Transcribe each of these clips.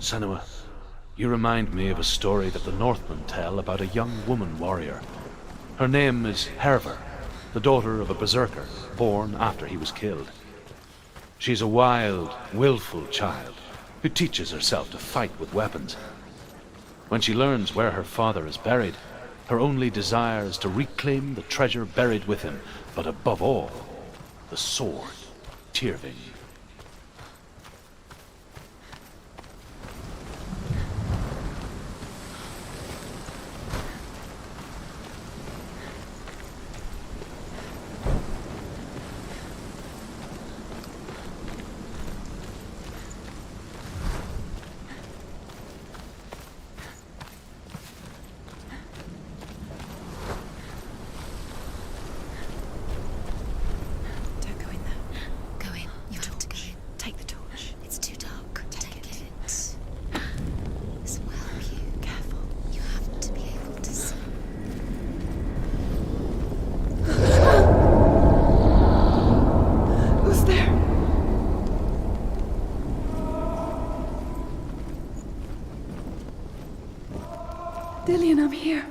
Senua, you remind me of a story that the Northmen tell about a young woman warrior. Her name is Herver, the daughter of a berserker, born after he was killed. She's a wild, willful child who teaches herself to fight with weapons. When she learns where her father is buried, her only desire is to reclaim the treasure buried with him, but above all, the sword, Tyrving. Dillian, I'm here.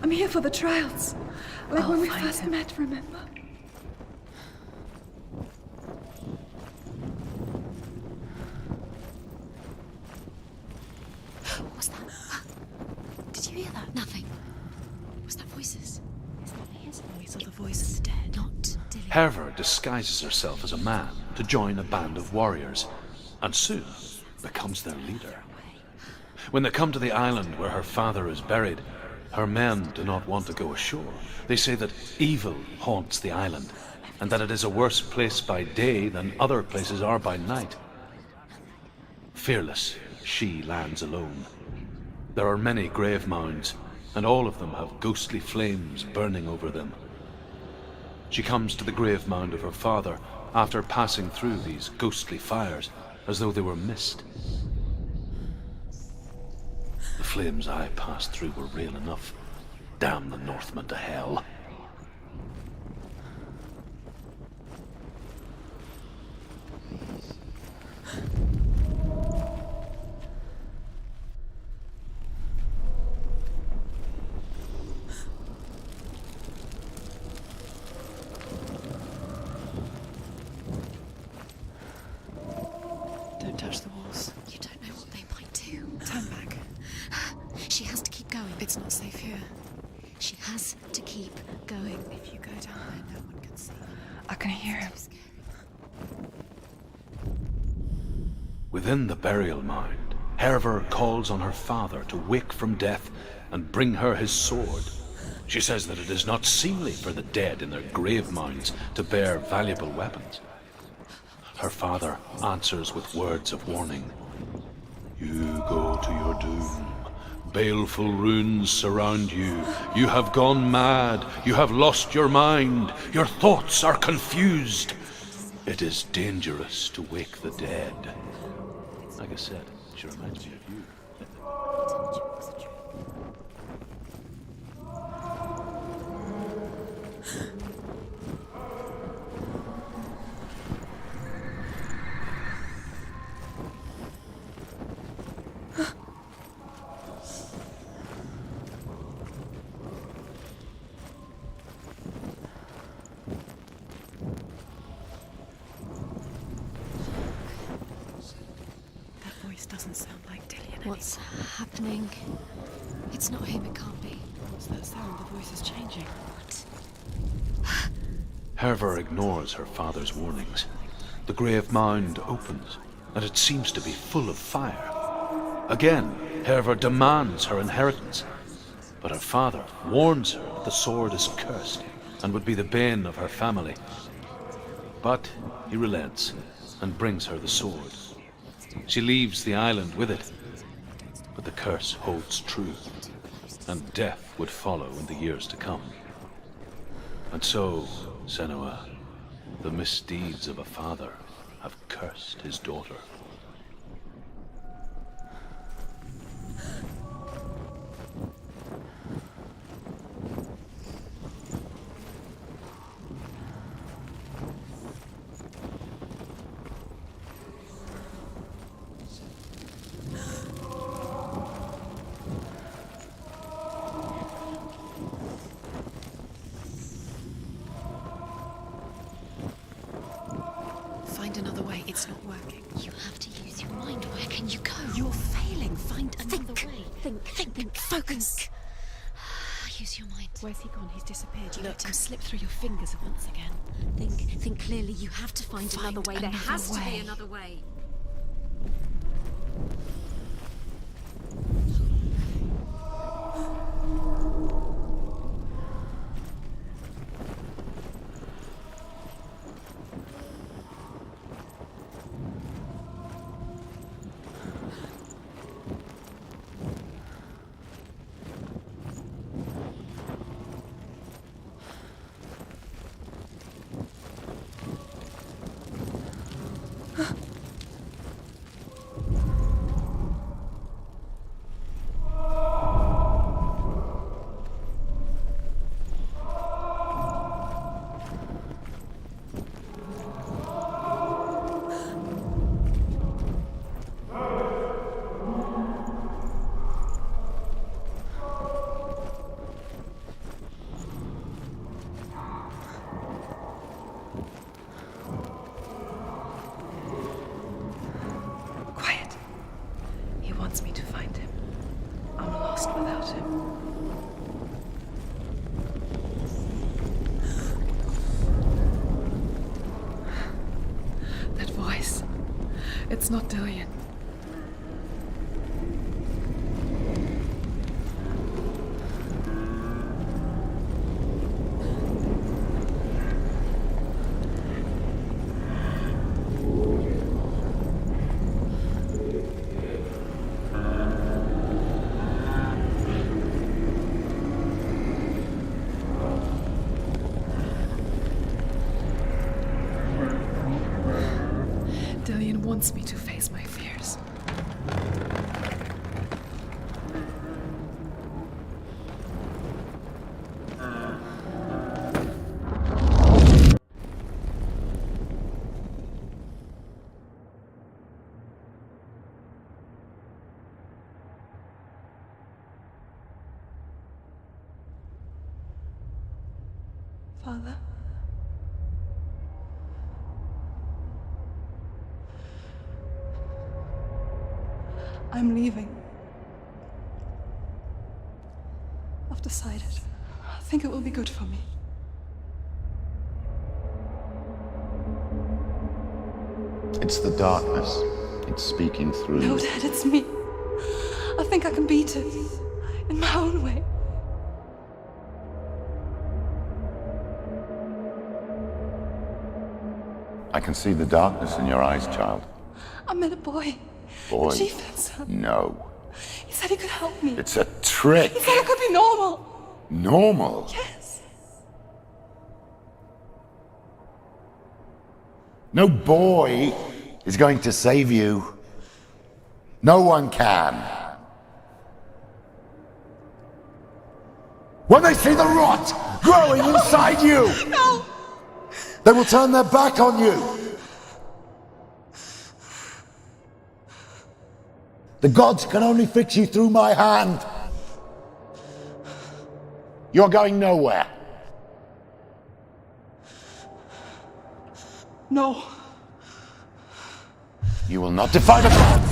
I'm here for the trials. Like when we first met, remember? What was that? Did you hear that? Nothing. Was that voices? Is that his voice or the voice of the dead? Not Dillian. Herver disguises herself as a man to join a band of warriors, and soon becomes their leader. When they come to the island where her father is buried, her men do not want to go ashore. They say that evil haunts the island, and that it is a worse place by day than other places are by night. Fearless, she lands alone. There are many grave mounds, and all of them have ghostly flames burning over them. She comes to the grave mound of her father after passing through these ghostly fires, as though they were mist. The flames I passed through were real enough. Damn the Northmen to hell. Don't touch the walls. You don't know what they might do. Turn back. She has to keep going. It's not safe here. She has to keep going. If you go down there, no one can see you. I can hear him. Within the burial mound, Herver calls on her father to wake from death and bring her his sword. She says that it is not seemly for the dead in their grave mounds to bear valuable weapons. Her father answers with words of warning. You go to your doom. Baleful runes surround you. You have gone mad. You have lost your mind. Your thoughts are confused. It is dangerous to wake the dead. Like I said, she reminds me of you. Doesn't sound like Dillian. What's happening? It's not him, it can't be. What's that sound? The voice is changing. What? Herver ignores her father's warnings. The grave mound opens, and it seems to be full of fire. Again, Herver demands her inheritance, but her father warns her that the sword is cursed and would be the bane of her family. But he relents and brings her the sword. She leaves the island with it, but the curse holds true, and death would follow in the years to come. And so, Senua, the misdeeds of a father have cursed his daughter. Find another way. It's not working. You have to use your mind. Where can you go? You're failing. Find another way. Think. Focus. Use your mind. Where's he gone? He's disappeared. You Look. let him slip through your fingers once again. Think clearly. You have to find another way. There has to be another way. Wants me to find him. I'm lost without him. That voice. It's not Dillian. Dillian wants me to face my fears. Father? I'm leaving. I've decided. I think it will be good for me. It's the darkness. It's speaking through No, you. Dad, it's me. I think I can beat it. In my own way. I can see the darkness in your eyes, child. I met a boy. Boy. The chieftain's son. No. He said he could help me. It's a trick. He said I could be normal. Normal? Yes. No boy is going to save you. No one can. When they see the rot growing inside you, No! they will turn their back on you. The gods can only fix you through my hand. You're going nowhere. No. You will not defy the gods.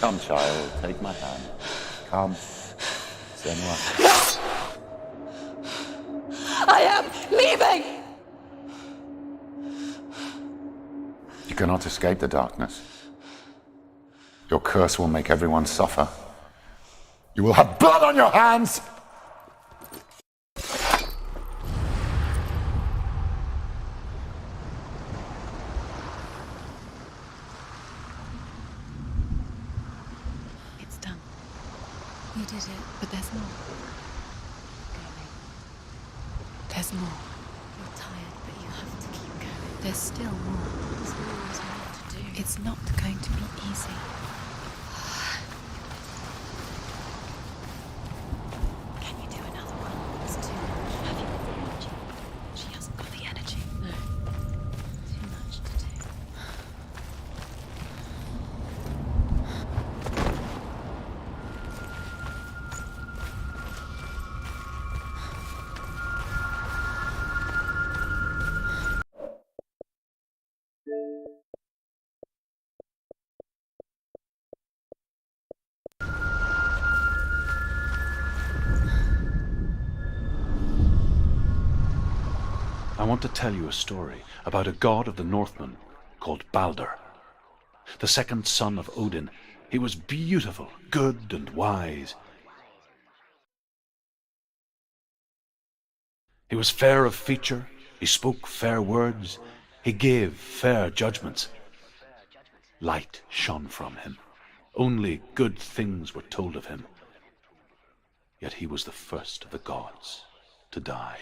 Come, child, take my hand. Come, Senua. I am leaving! You cannot escape the darkness. Your curse will make everyone suffer. You will have blood on your hands! It's done. You did it, but there's more. There's more. You're tired, but you have to keep going. There's still more. There's always more to do. It's not going to be easy. Can you do another one? It's too much. Have you got the energy? She hasn't got the energy. No. Too much to do. I want to tell you a story about a god of the Northmen called Balder. The second son of Odin, he was beautiful, good and wise. He was fair of feature, he spoke fair words, he gave fair judgments. Light shone from him. Only good things were told of him. Yet he was the first of the gods to die.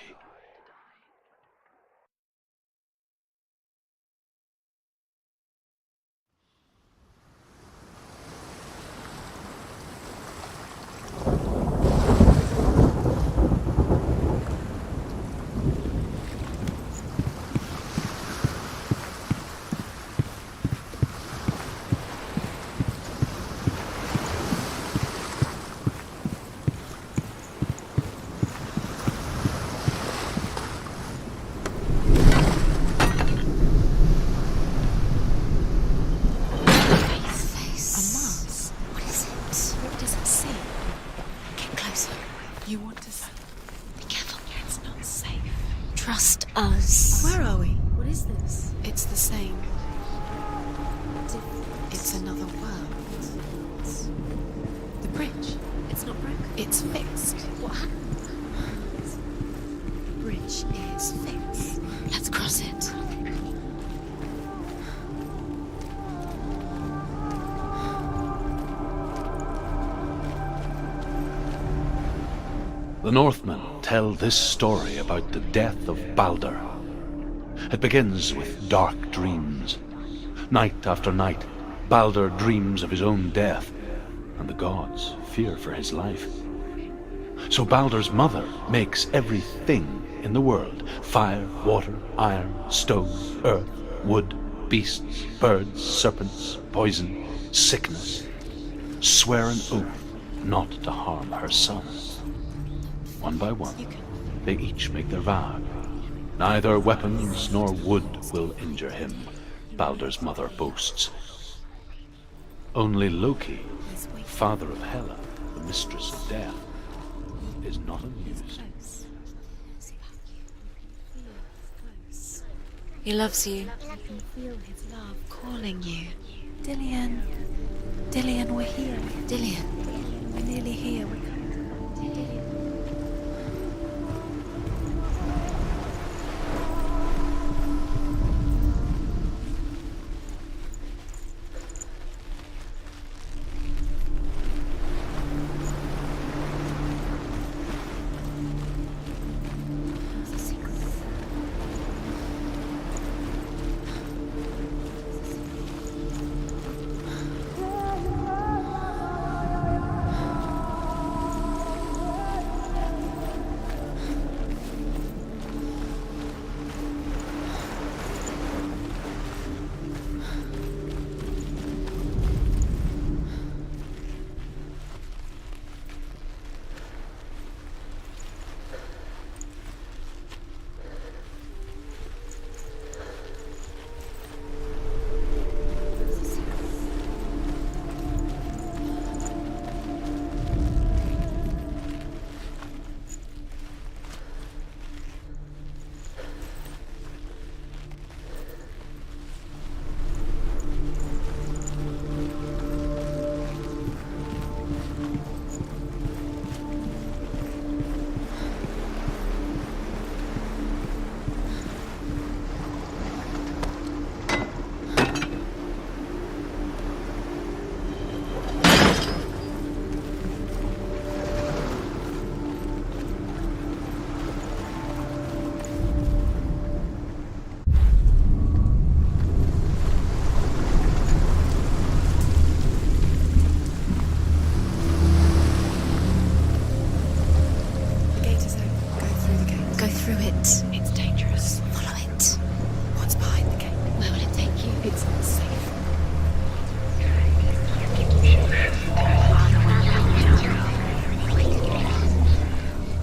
You want to see? Be careful, it's not safe. Trust us. Where are we? What is this? It's the same. It's another world. The bridge. It's not broken. It's fixed. What happened? The bridge is fixed. Let's cross it. The Northmen tell this story about the death of Balder. It begins with dark dreams. Night after night, Balder dreams of his own death, and the gods fear for his life. So Balder's mother makes everything in the world: fire, water, iron, stone, earth, wood, beasts, birds, serpents, poison, sickness. Swear an oath not to harm her son. One by one, they each make their vow. Neither weapons nor wood will injure him, Balder's mother boasts. Only Loki, father of Hela, the mistress of death, is not amused. He loves you. You can feel his love calling you. Dillian. Dillian, we're here. Dillian. We're nearly here. We're coming. Dillian.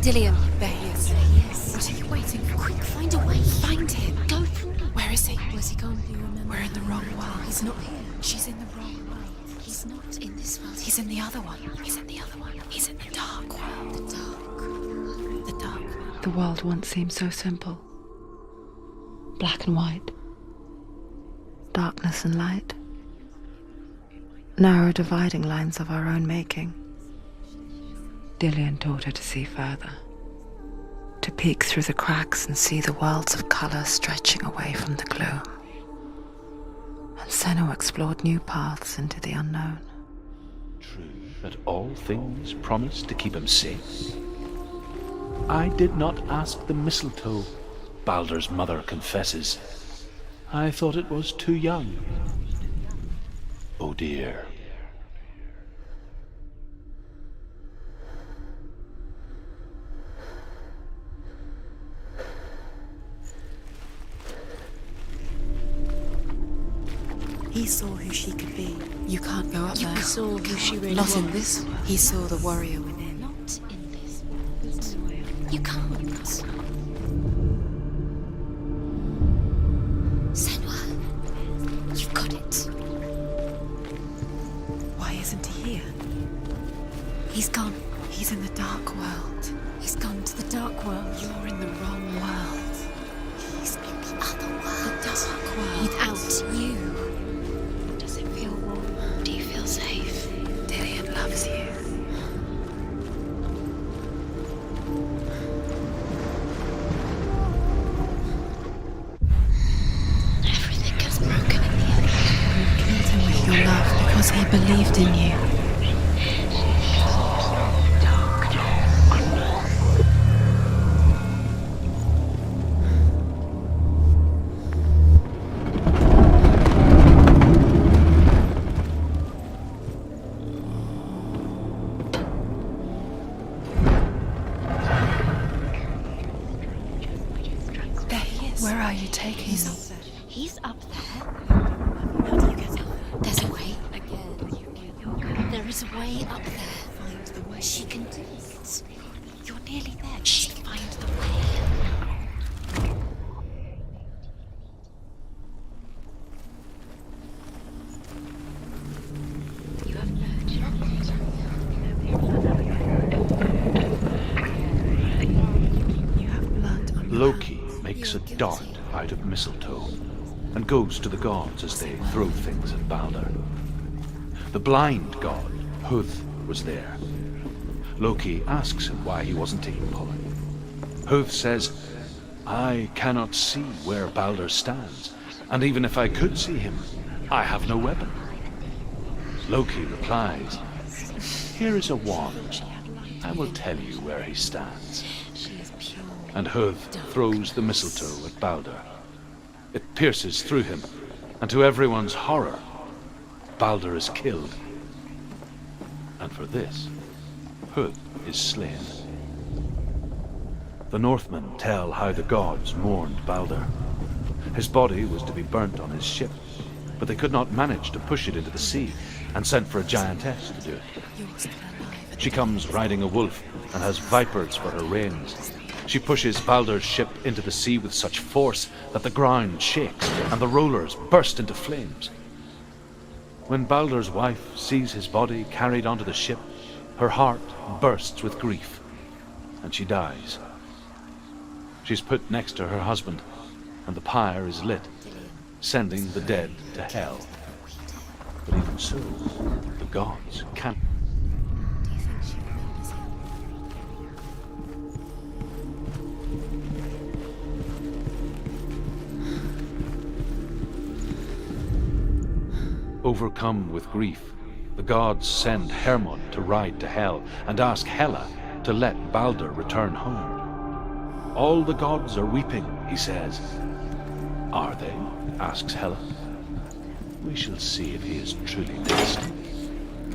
Dillion, there he is. What are you waiting for? Quick, find a way. Find him. Go through. Where is he? Where's he gone? Do you remember? We're in the wrong world. He's not here. She's in the wrong world. He's not in this world. He's in the other one. He's in the other one. He's in the dark world. The dark. The dark world. The world once seemed so simple. Black and white. Darkness and light. Narrow dividing lines of our own making. Dillion taught her to see further. To peek through the cracks and see the worlds of colour stretching away from the gloom. And Senua explored new paths into the unknown. True that all things promised to keep him safe. I did not ask the mistletoe, Baldur's mother confesses. I thought it was too young. Oh dear. He saw who she could be. You can't go up there. You saw who she really Not was. in this. He saw the warrior within. Not in this world. You can't. Senua, you've got it. Why isn't he here? He's gone. He's in the dark world. He's gone to the dark world. You're in the wrong world. He's in the other world. The dark world. Without you. Does it feel warm? Do you feel safe? Dillion loves you. Everything gets broken in the end. You killed him with your love because he believed in you. There he is. Where are you taking He's him? up there. He's up there. How do you get up there? There's a way. There is a way up there. Find the way. She can do it. You're nearly there. She can find the way. You have You have blood on your Loki makes a dart out of mistletoe and goes to the gods as they throw things at Baldur. The blind god, Huth, was there. Loki asks him why he wasn't taking part. Huth says, I cannot see where Baldur stands, and even if I could see him, I have no weapon. Loki replies, here is a wand. I will tell you where he stands. And Huth throws the mistletoe at Baldur. It pierces through him, and to everyone's horror, Baldur is killed. And for this, Huth is slain. The Northmen tell how the gods mourned Baldur. His body was to be burnt on his ship, but they could not manage to push it into the sea, and sent for a giantess to do it. You're still alive. She comes riding a wolf and has vipers for her reins. She pushes Baldur's ship into the sea with such force that the ground shakes and the rollers burst into flames. When Baldur's wife sees his body carried onto the ship, her heart bursts with grief, and she dies. She's put next to her husband, and the pyre is lit, sending the dead to hell. But even so, the gods can't. Do you think she remembers him? Overcome with grief, the gods send Hermod to ride to Hell and ask Hela to let Baldur return home. All the gods are weeping, he says. Are they? Asks Hela. We shall see if he is truly next.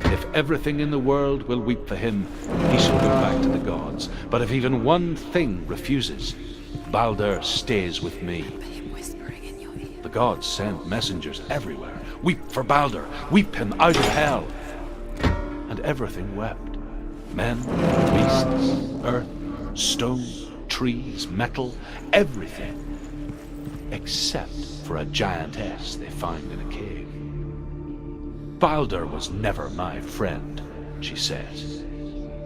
If everything in the world will weep for him, he shall go back to the gods. But if even one thing refuses, Baldur stays with me. Him whispering in your ear. The gods send messengers everywhere. Weep for Baldur, weep him out of hell. And everything wept. Men, beasts, earth, stone, trees, metal, everything. Except for a giantess they find in a cave. Baldur was never my friend, she says.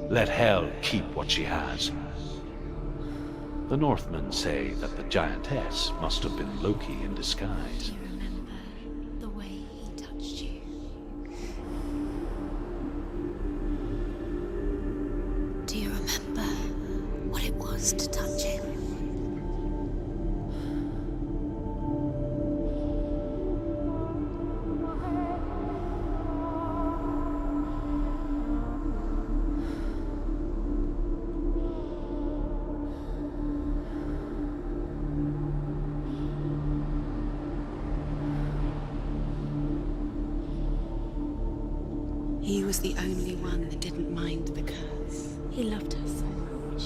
Let hell keep what she has. The Northmen say that the giantess must have been Loki in disguise. Do you remember the way he touched you? Do you remember what it was to touch him? He was the only one that didn't mind the curse. He loved her so much.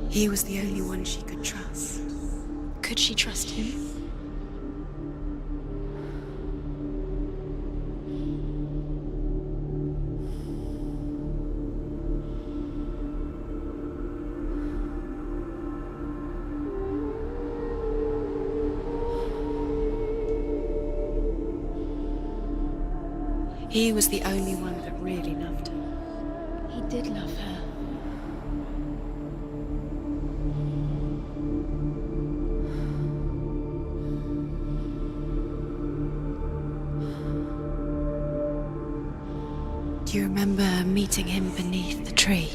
He was the only one she could trust. Could she trust him? He was the only one that really loved her. He did love her. Do you remember meeting him beneath the tree?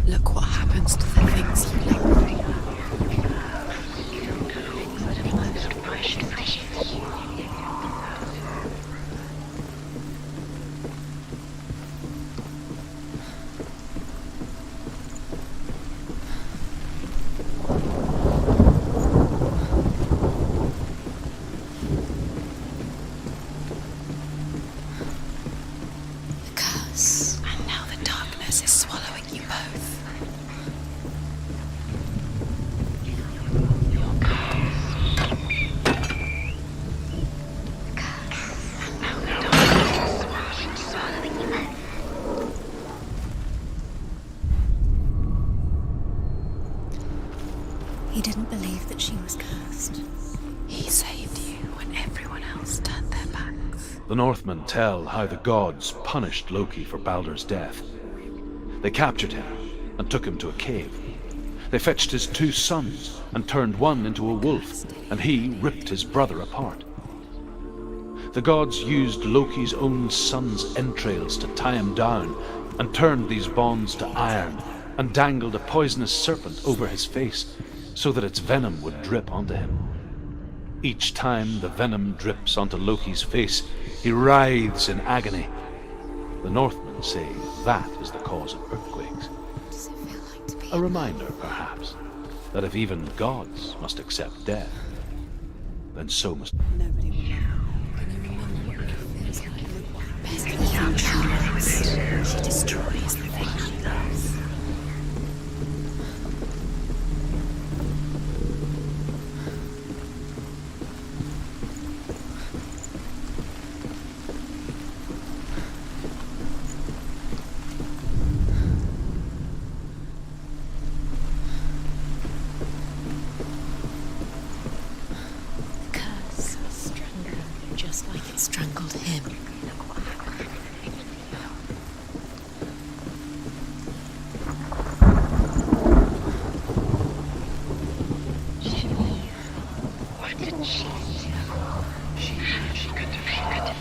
Look what happens to the things you love. The curse, and now the darkness is swallowing you both. He didn't believe that she was cursed. He saved you when everyone else turned their backs. The Northmen tell how the gods punished Loki for Baldur's death. They captured him and took him to a cave. They fetched his 2 sons and turned one into a wolf, and he ripped his brother apart. The gods used Loki's own son's entrails to tie him down and turned these bonds to iron and dangled a poisonous serpent over his face so that its venom would drip onto him. Each time the venom drips onto Loki's face, he writhes in agony. The Northmen say that is the cause of earthquakes. Does it feel like to be A reminder, perhaps, that if even gods must accept death, then so must... Nobody will know. Can you remember what it feels like? Best thing she destroys the thing she loves. The curse strangled him just like it strangled him. What did she do? She could have.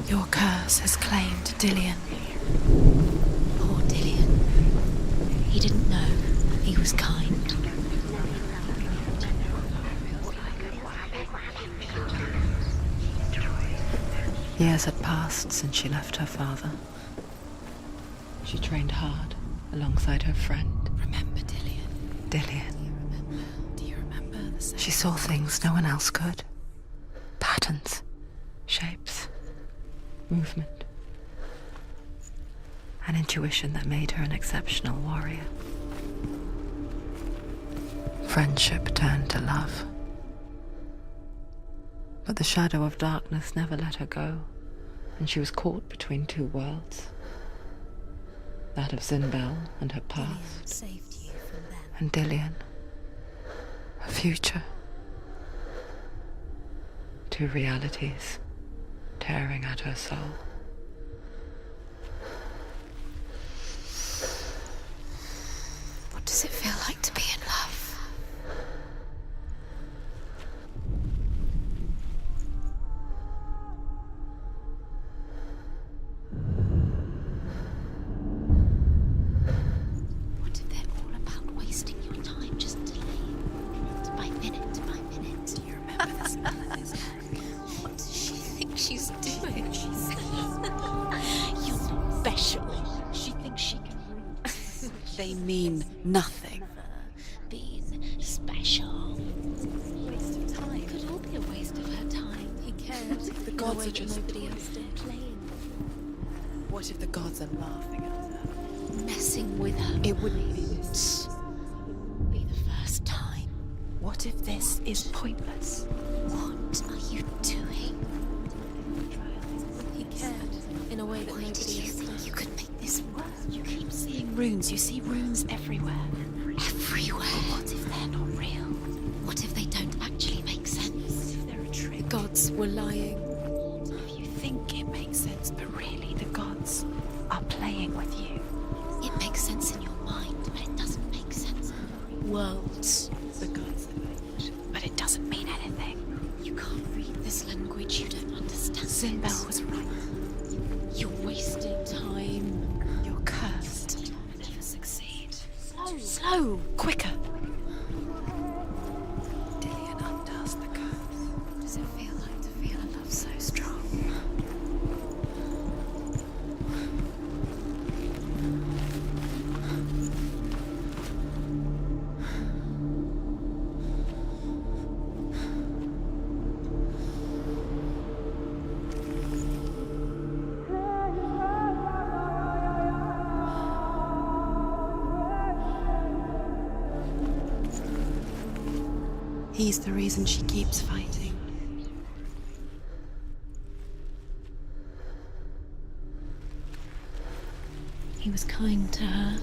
Your curse has claimed Dillion. Poor Dillion. He didn't know. He was kind. Years had passed since she left her father. She trained hard alongside her friend, Remember Dillion. Dillion. She saw things no one else could. Patterns, shapes, movement. An intuition that made her an exceptional warrior. Friendship turned to love. But the shadow of darkness never let her go, and she was caught between two worlds. That of Zinbel and her past, Saved you from them. and Dillian, her future. Two realities tearing at her soul. What does it feel like to be in love? What if they're all about wasting your time, just delaying minute by minute by minute? Do you remember this melody? What does she think she's doing? You're special. She thinks she can rule. They mean nothing. Being special. Waste of time. Could all be a waste of her time. He cared. The gods are just nobody else did. Playing. What if the gods are laughing at her? Messing with her. It wouldn't be this. Be the first time. What if this is pointless? What are you doing? He cared in a way that Why nobody did you else think did. you could make this work? You keep seeing runes. You see runes everywhere. Everywhere. What if they're not real? What if they don't actually make sense? If they're a trick? The gods were lying. If you think it makes sense, but really the gods are playing with you. It makes sense in your mind, but it doesn't make sense in the worlds. The gods are like, but it doesn't mean anything. You can't read this language, you don't understand. Zinbel was right. You're wasting time. You're cursed. You'll never succeed. Slow! Quicker! Dillian undoes the curse. What does it feel like to feel a love so strong? He's the reason she keeps fighting. He was kind to her.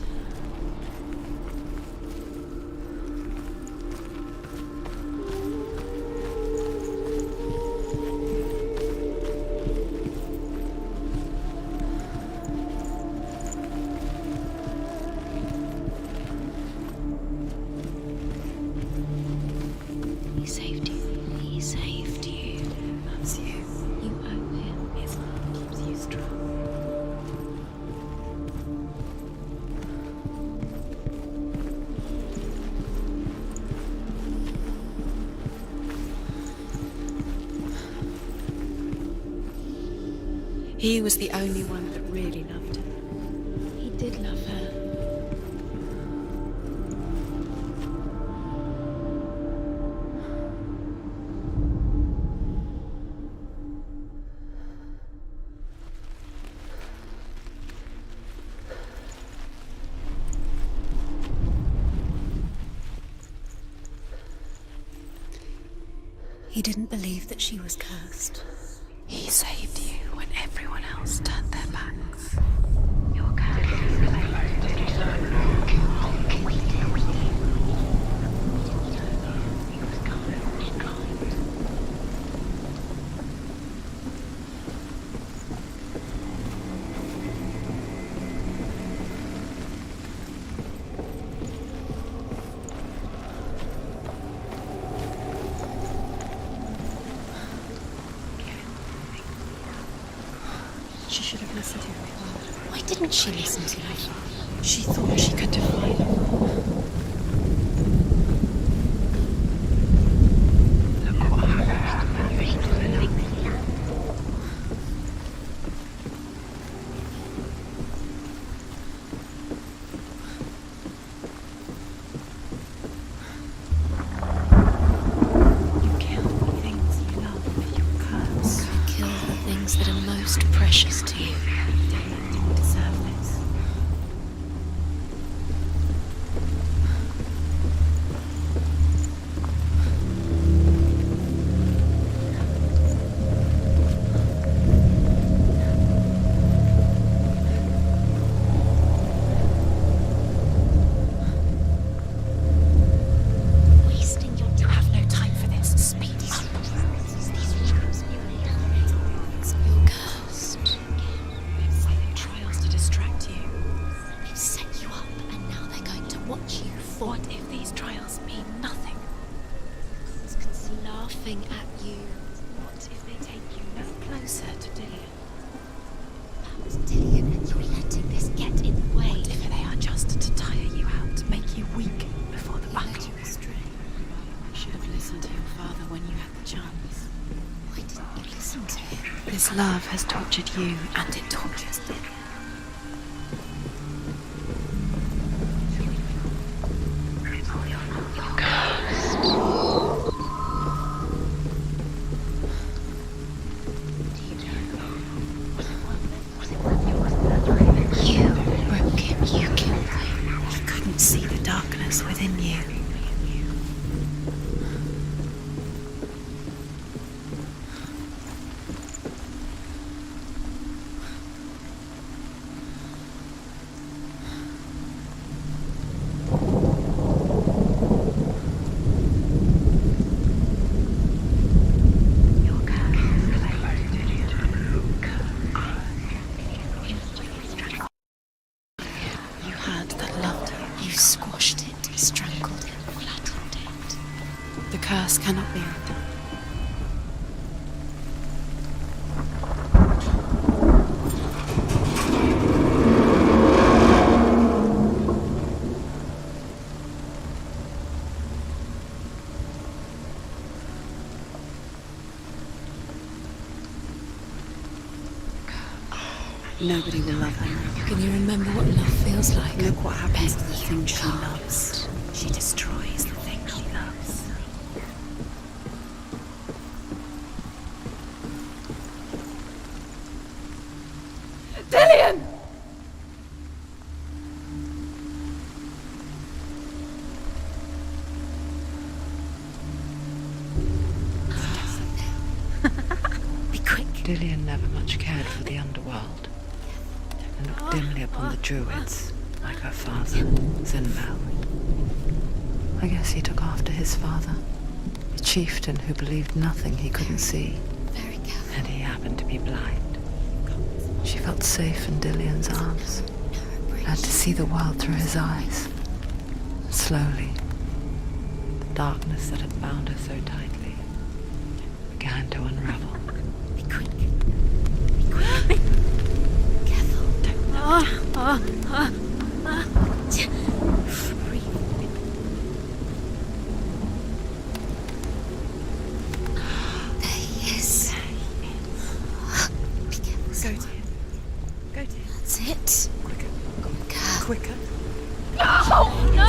He saved you. He saved you. Loves you. You owe him. His love keeps you strong. He was the only one that really loved her. He did love her. He didn't believe that she was cursed. He saved you when everyone else turned their backs. Your curse. She should have listened to your father. Why didn't she listen to my father? She thought she could defy them. Look what happens to the living. laughing at you. What if they take you no closer to Dillian? That was Dillian, and you're letting this get in the way. What if they are just to tire you out, make you weak before the battle? You astray. You should have listened to your father when you had the chance. Why didn't you listen to him? This love has tortured you, and it tortures Dillian. Within you. You had that loved you. You squashed it. Strangled it, flattened it. The curse cannot be undone. Nobody will love her now. Can you remember what love feels like? Look what happens to the thing she loves. She destroys the thing she loves. Dillian! Be quick. Dillian never much cared for the underworld, and looked dimly upon the druids, like her father, Zinbel. I guess he took after his father, a chieftain who believed nothing he couldn't see, Very careful. and he happened to be blind. She felt safe in Dillian's arms, had to see the world through his eyes. And slowly, the darkness that had bound her so tightly began to unravel. Be quick. Be quick. Careful. Breathe. There he is. Be careful. Go to him. Go to him. That's it. Quicker. Quicker. Quicker. Oh, no!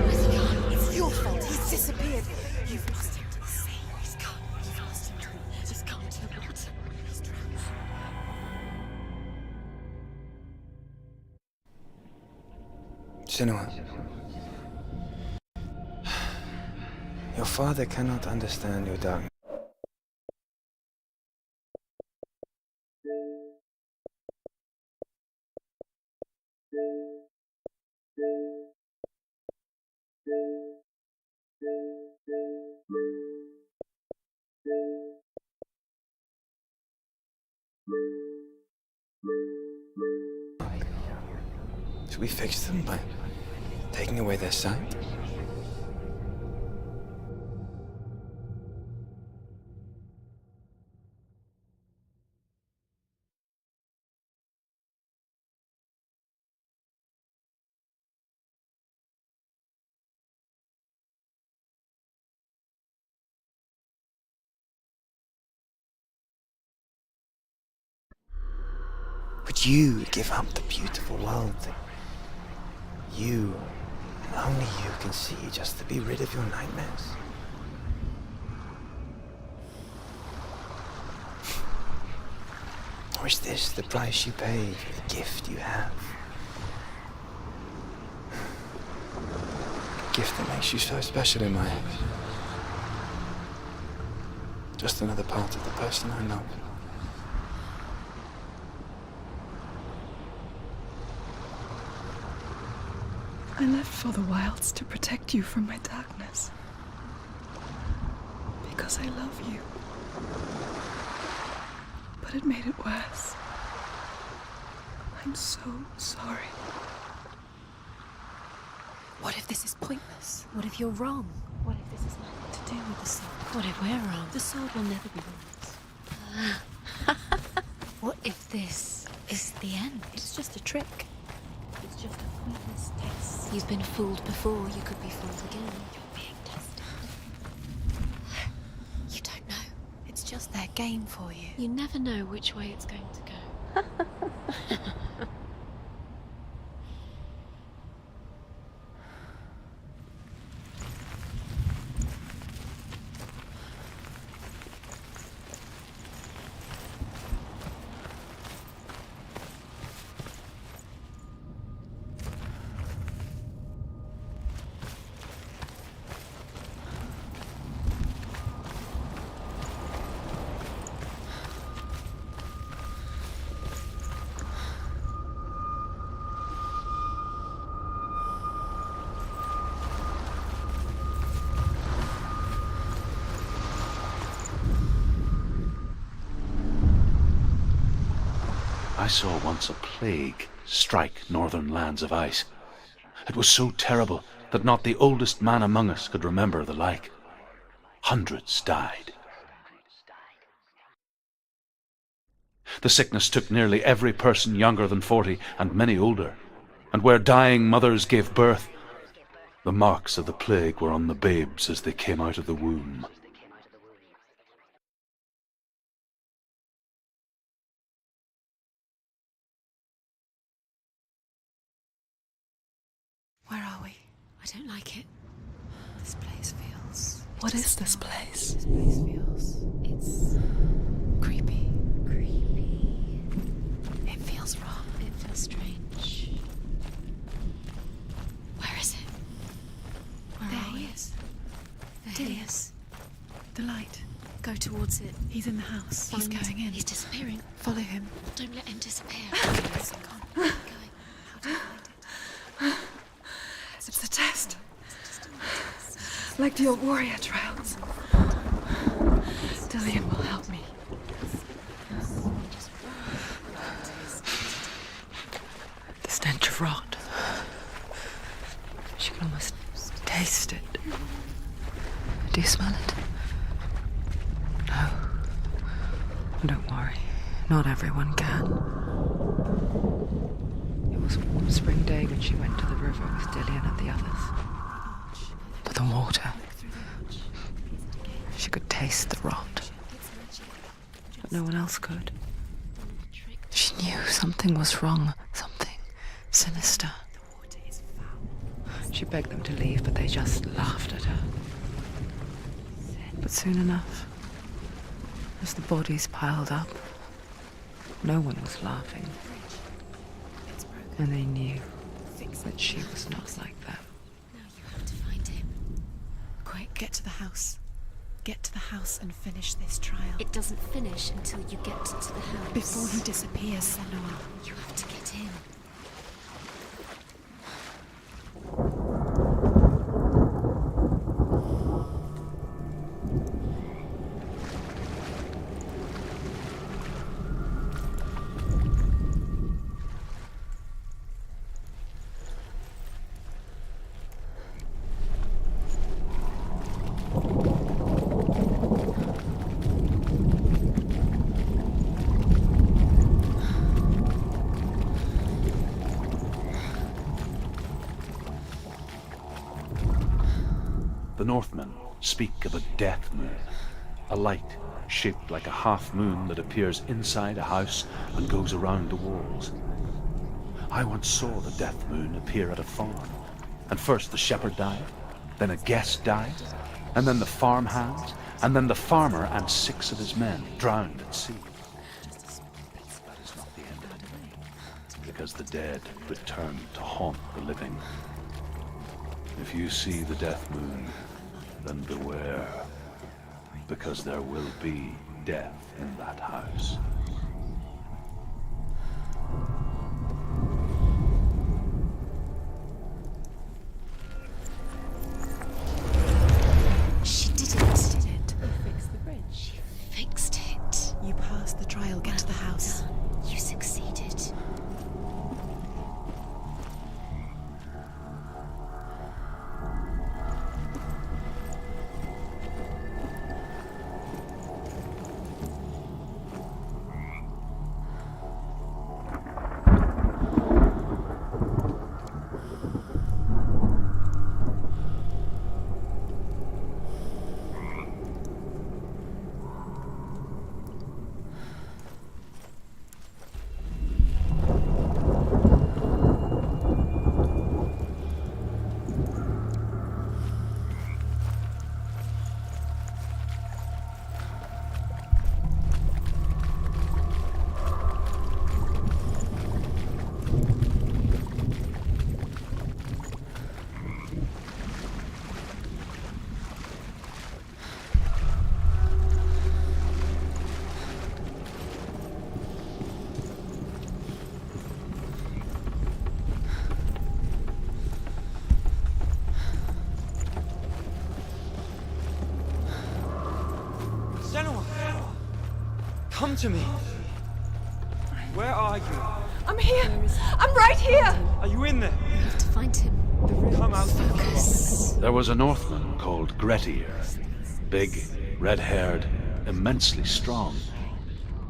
Where's he gone? It's your fault. He's disappeared. You've lost him to the sea. He's gone. You've lost him to the... Just come to the water. He's drowned. Senua, your father cannot understand your darkness. Should we fix them by taking away their sight? Would you give up the beautiful world that you, and only you, can see just to be rid of your nightmares? Or is this the price you pay for the gift you have? A gift that makes you so special in my eyes. Just another part of the person I love. I left for the wilds to protect you from my darkness. Because I love you. But it made it worse. I'm so sorry. What if this is pointless? What if you're wrong? What if this is nothing to do with the sword? What if we're wrong? The sword will never be right. What if this is the end? It's just a trick. It's just a pointless test. You've been fooled before. You could be fooled again. You're being tested. You don't know. It's just their game for you. You never know which way it's going to go. I saw once a plague strike northern lands of ice. It was so terrible that not the oldest man among us could remember the like. Hundreds died. The sickness took nearly every person younger than 40 and many older, and where dying mothers gave birth, the marks of the plague were on the babes as they came out of the womb. Where are we? I don't like it. This place feels... What is this place? This place feels... It's... creepy. Creepy. It feels wrong. It feels strange. Where is it? Where There are we? he is. There he is. The light. Go towards it. He's in the house. He's Find- going in. He's disappearing. Follow him. Don't let him disappear. Yes, come on. Keep going. How do you find it? It's a test. Like the old warrior trials. Dillian will help me. The stench of rot. She can almost taste it. Do you smell it? No. Don't worry. Not everyone can. It was a warm spring day when she went to the river with Dillian and the others. But the water... She could taste the rot. But no one else could. She knew something was wrong. Something sinister. She begged them to leave, but they just laughed at her. But soon enough, as the bodies piled up, no one was laughing. And they knew that she was not like them. Now you have to find him. Quick, get to the house. Get to the house and finish this trial. It doesn't finish until you get to the house. Before he disappears, Senua. You have to get in. The Northmen speak of a death moon, a light shaped like a half moon that appears inside a house and goes around the walls. I once saw the death moon appear at a farm, and first the shepherd died, then a guest died, and then the farm hands, and then the farmer and 6 of his men drowned at sea. That is not the end of it, because the dead return to haunt the living. If you see the death moon, then beware, because there will be death in that house. She did it. You fixed the bridge. She fixed it. You passed the trial. Get to the house. You succeeded. Come to me. Where are you? I'm here! I'm right here! Are you in there? You have to find him. Come out. Focus. There was a Northman called Grettir. Big, red-haired, immensely strong.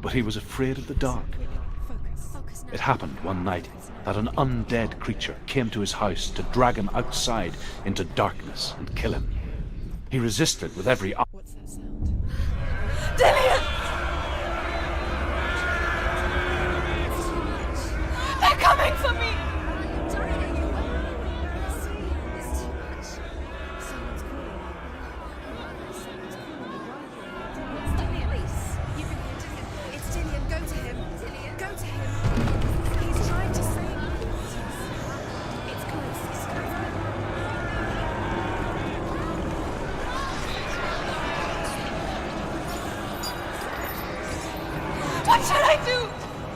But he was afraid of the dark. Focus now. It happened one night that an undead creature came to his house to drag him outside into darkness and kill him. He resisted with every What's that sound? Dillian! They're coming for me! It's Dillian, go to him. Dillian, go to him. He's trying to save you. It's close. It's close. What should I do?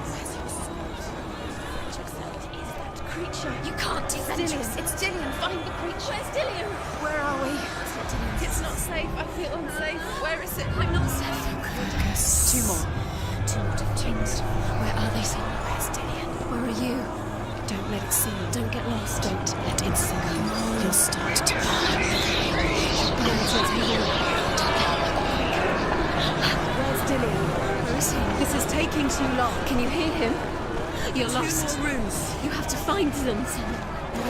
Where's your sword? Is that creature? You can't defend yourself. It's Dillian. Find the creature. Where's Dillian? Where are we? It's not safe. I feel unsafe. Where is it? I'm not safe. Focus. Two more. Two more things. Where are they? Where's Dillian? Where are you? Don't let it see you. Don't get lost. Don't let it see you. You'll start to burn. Where's Dillian? Where is he? This is taking too long. Can you hear him? You're lost. Two more rooms. You have to find them. Where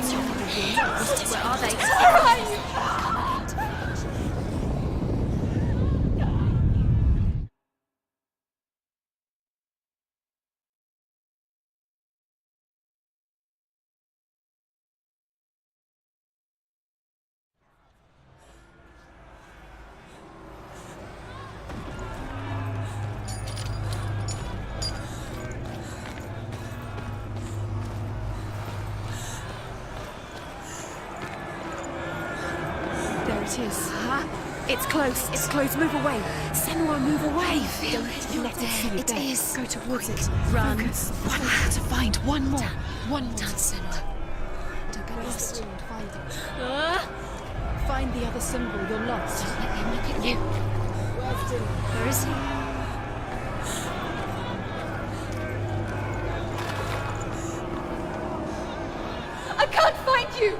are they? Where are you? There it is. Huh? It's close. It's close. Move away. Senua, move away. Don't let it see you. It is. Go towards it. Run. Focus. One more to find. One more. One more. Done, Senua. Don't get lost. Find it. Find the other symbol. You're lost. Don't let him look at you. Where's Dillian? Where is he? I can't find you!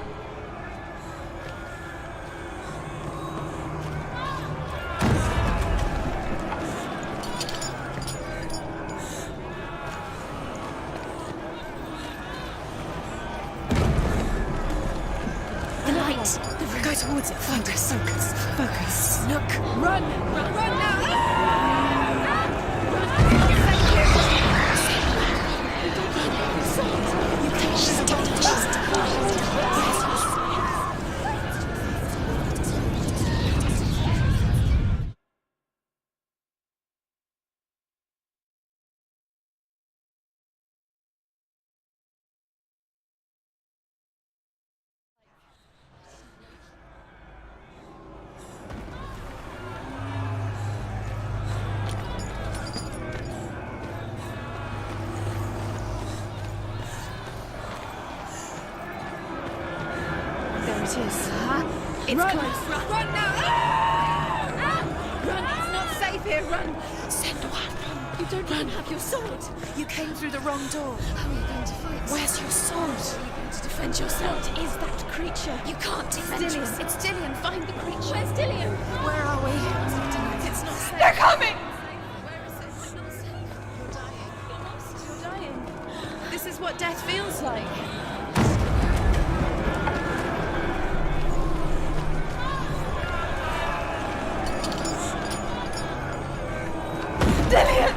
The light. Go towards it. Focus. Focus. Focus. Look. Run! Run now! There it is. Huh? It's Run! close. Run now! Run! It's not safe here. Run! Senua, you don't even have your sword. You came through the wrong door. How are you going to fight? Where's your sword? How are you going to defend yourself? What is that creature? You can't defend Dillian. yourself. It's Dillian. Find the creature. Where's Dillian? Where are we? It's not safe. They're coming! Where is it? It's not safe. You're dying. You're lost. You're dying. This is what death feels like. Dillian!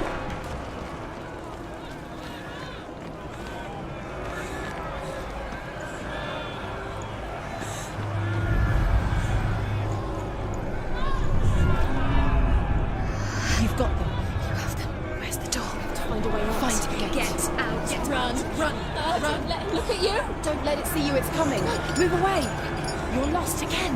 You've got them. You have them. Where's the door? We have to find a way out. Find it. Get out. Run! Run! Run! Don't let him look at you. Don't let it see you. It's coming. Move away. You're lost again.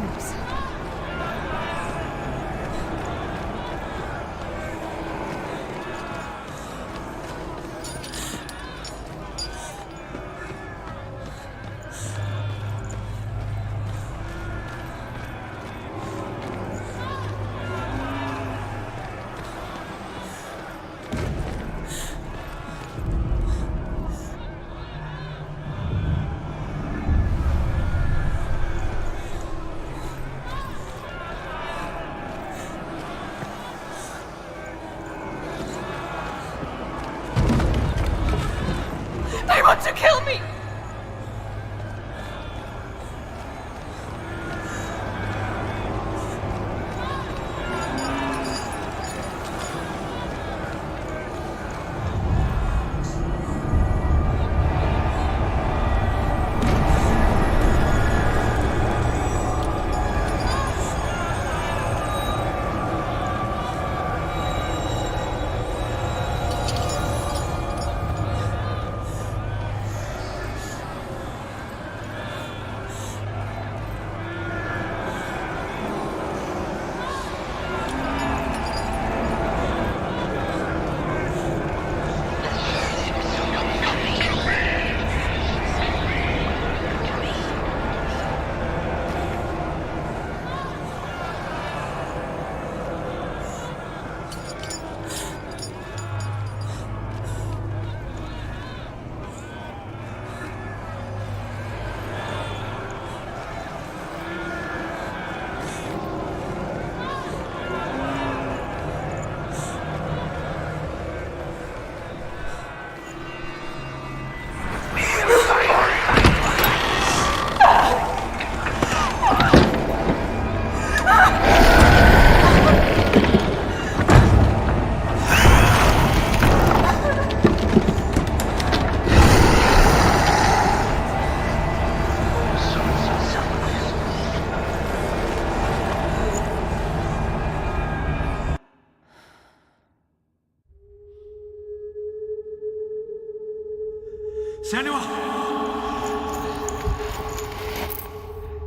Senua!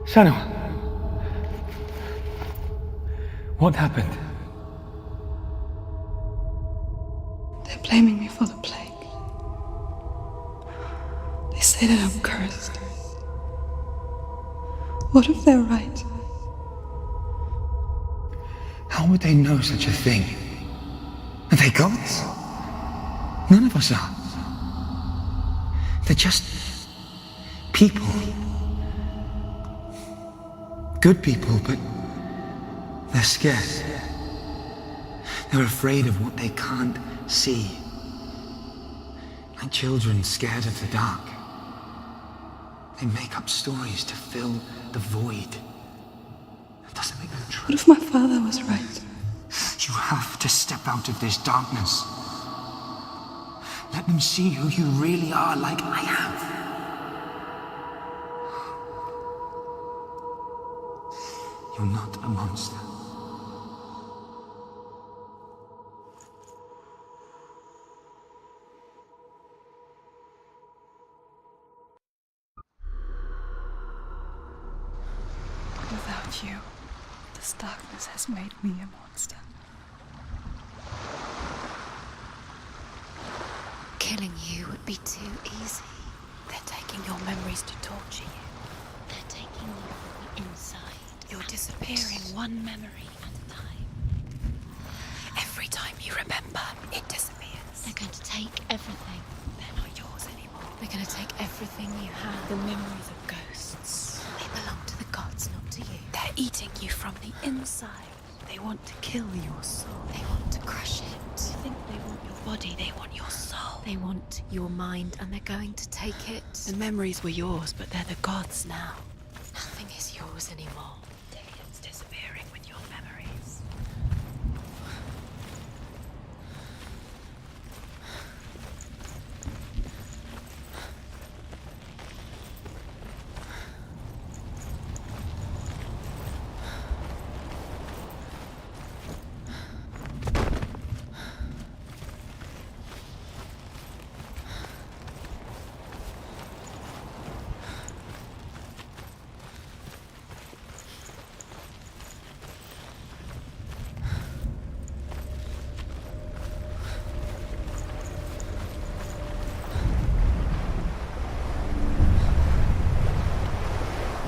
Senua! What happened? They're blaming me for the plague. They say that I'm cursed. What if they're right? How would they know such a thing? Are they gods? None of us are. They're just people. Good people, but they're scared. They're afraid of what they can't see. Like children scared of the dark. They make up stories to fill the void. That doesn't make them true. What if my father was right? You have to step out of this darkness. Let them see who you really are, like I have. You're not a monster. Without you, this darkness has made me a monster. Killing you would be too easy. They're taking your memories to torture you. They're taking you from the inside. You're disappearing one memory at a time. Every time you remember, it disappears. They're going to take everything. They're not yours anymore. They're going to take everything you have. The memories of ghosts. They belong to the gods, not to you. They're eating you from the inside. They want to kill your soul. They want to crush it. You think they want your body, they want your soul. They want your mind, and they're going to take it. The memories were yours, but they're the gods now. Nothing is yours anymore. Dillian's disappearing with your memories.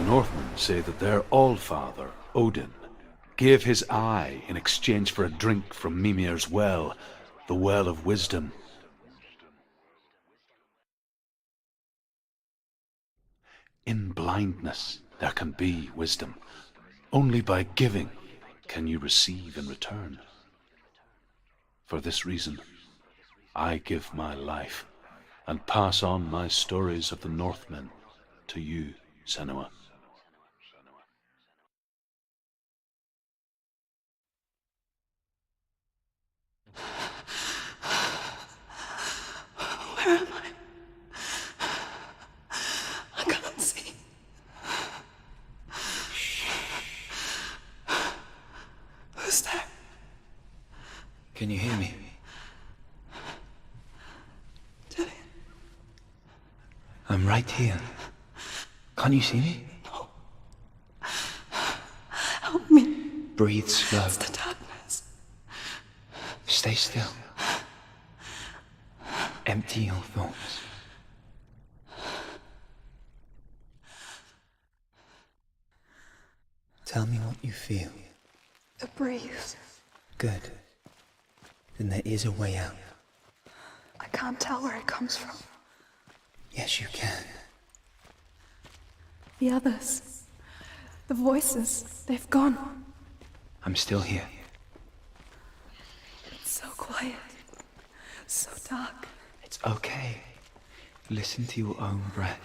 Northmen say that their Allfather, Odin, gave his eye in exchange for a drink from Mimir's well, the Well of Wisdom. In blindness there can be wisdom. Only by giving can you receive in return. For this reason, I give my life and pass on my stories of the Northmen to you, Senua. Where am I? I can't see. Who's there? Can you hear me? Dillian. I'm right here. Can't you see me? No. Help me. Breathe slow. It's the darkness. Stay still. Empty your thoughts. Tell me what you feel. A breeze. Good. Then there is a way out. I can't tell where it comes from. Yes, you can. The others. The voices. They've gone. I'm still here. It's so quiet. So dark. It's okay. Listen to your own breath.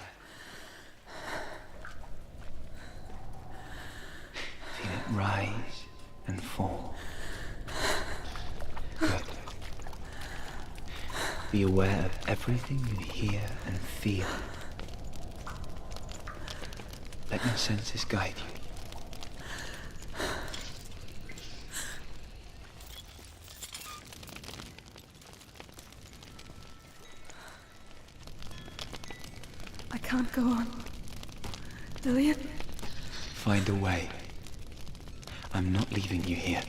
Feel it rise and fall. Good. Be aware of everything you hear and feel. Let your senses guide you. can't go on. Lillian? Find a way. I'm not leaving you here.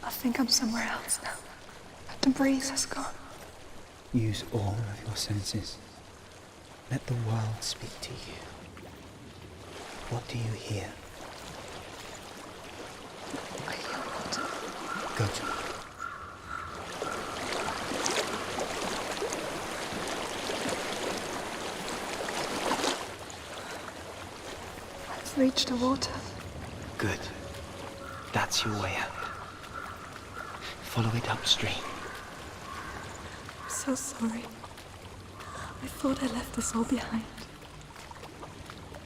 I think I'm somewhere else now. The breeze has gone. Use all of your senses. Let the world speak to you. What do you hear? I hear water. Go to it. I've reached the water. Good. That's your way out. Follow it upstream. I'm so sorry. I thought I left this all behind.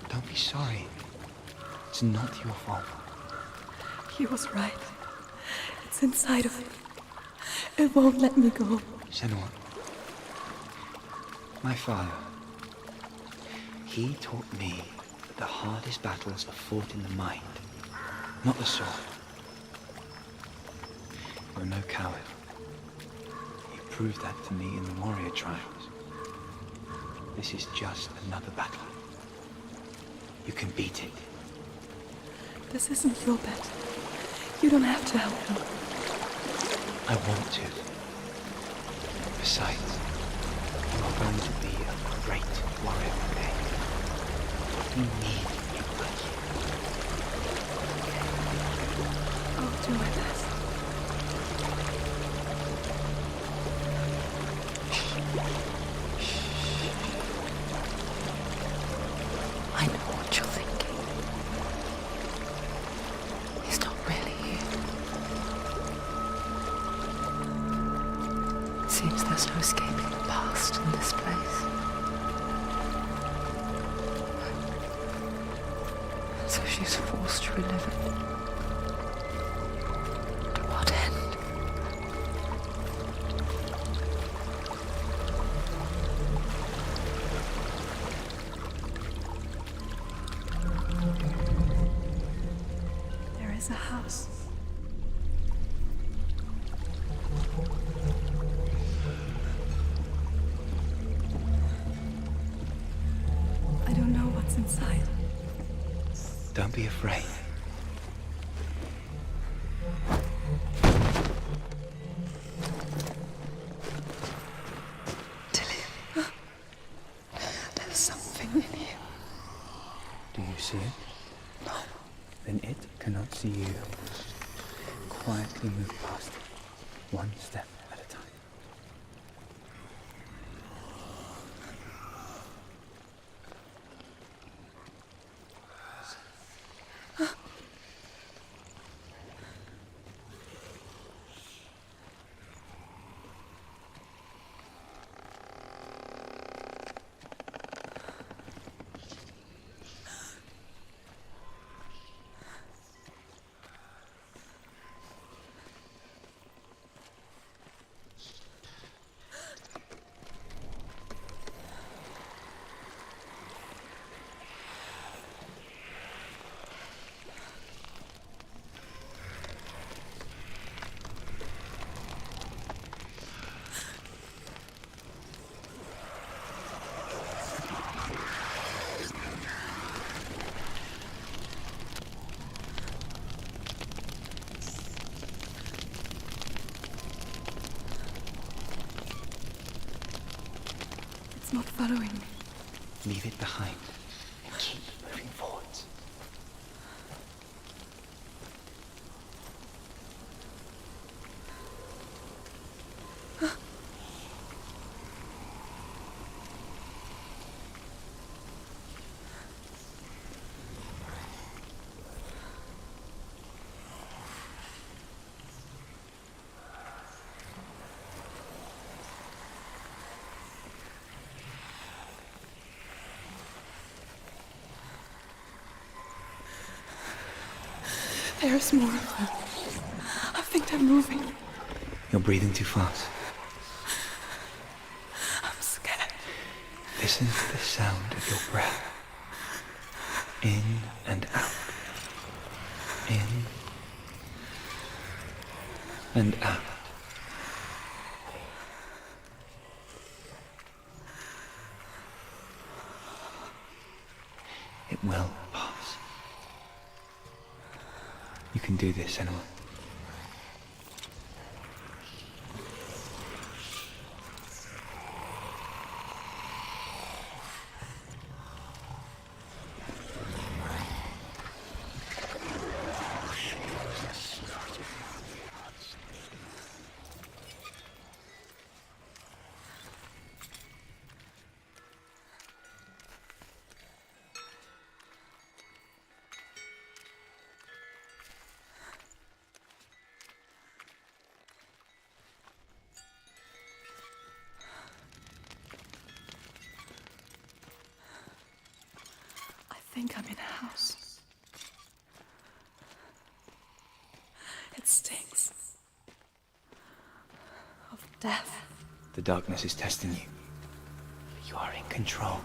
Don't be sorry. It's not your fault. He was right. It's inside of me. It won't let me go. Senua. My father. He taught me that the hardest battles are fought in the mind, not the sword. You're no coward. You proved that to me in the warrior trials. This is just another battle. You can beat it. This isn't your bet. You don't have to help me. I want to. Besides, you are going to be a great warrior one day. We need people like you. I'll do my best. I know what you're thinking. He's not really here. It seems there's no escaping the past in this place. So she's forced to relive it. To what end? There is a house. I don't know what's inside. Don't be afraid. Dillian. There's something in here. Do you see it? No. Then it cannot see you. Quietly move past it, one step at a time. It's not following me. Leave it behind and keep moving forwards. There's more of them. I think they're moving. You're breathing too fast. I'm scared. Listen to the sound of your breath. In and out. In and out. It will pass. You can do this, Senua. I think I'm in a house. It stinks of death. The darkness is testing you. You are in control.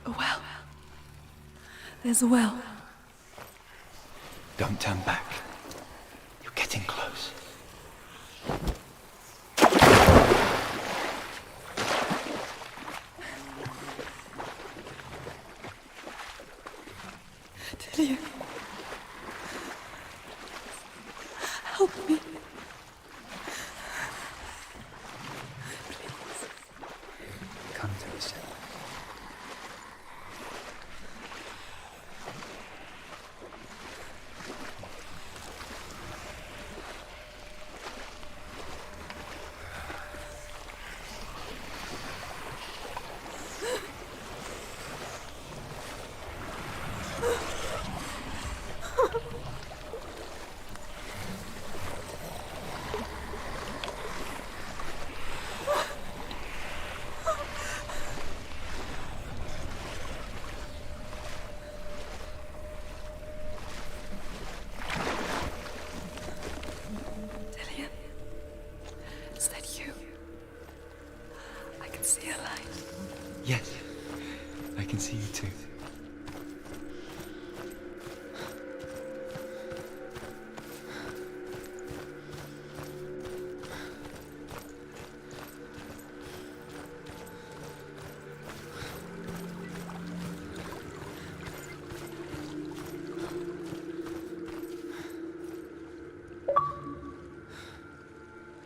A well. There's a well. Don't turn back. You're getting close. Dillian. Help me. Come to the center. Dillian. Is that you? I can see a light. Yes, I can see you too.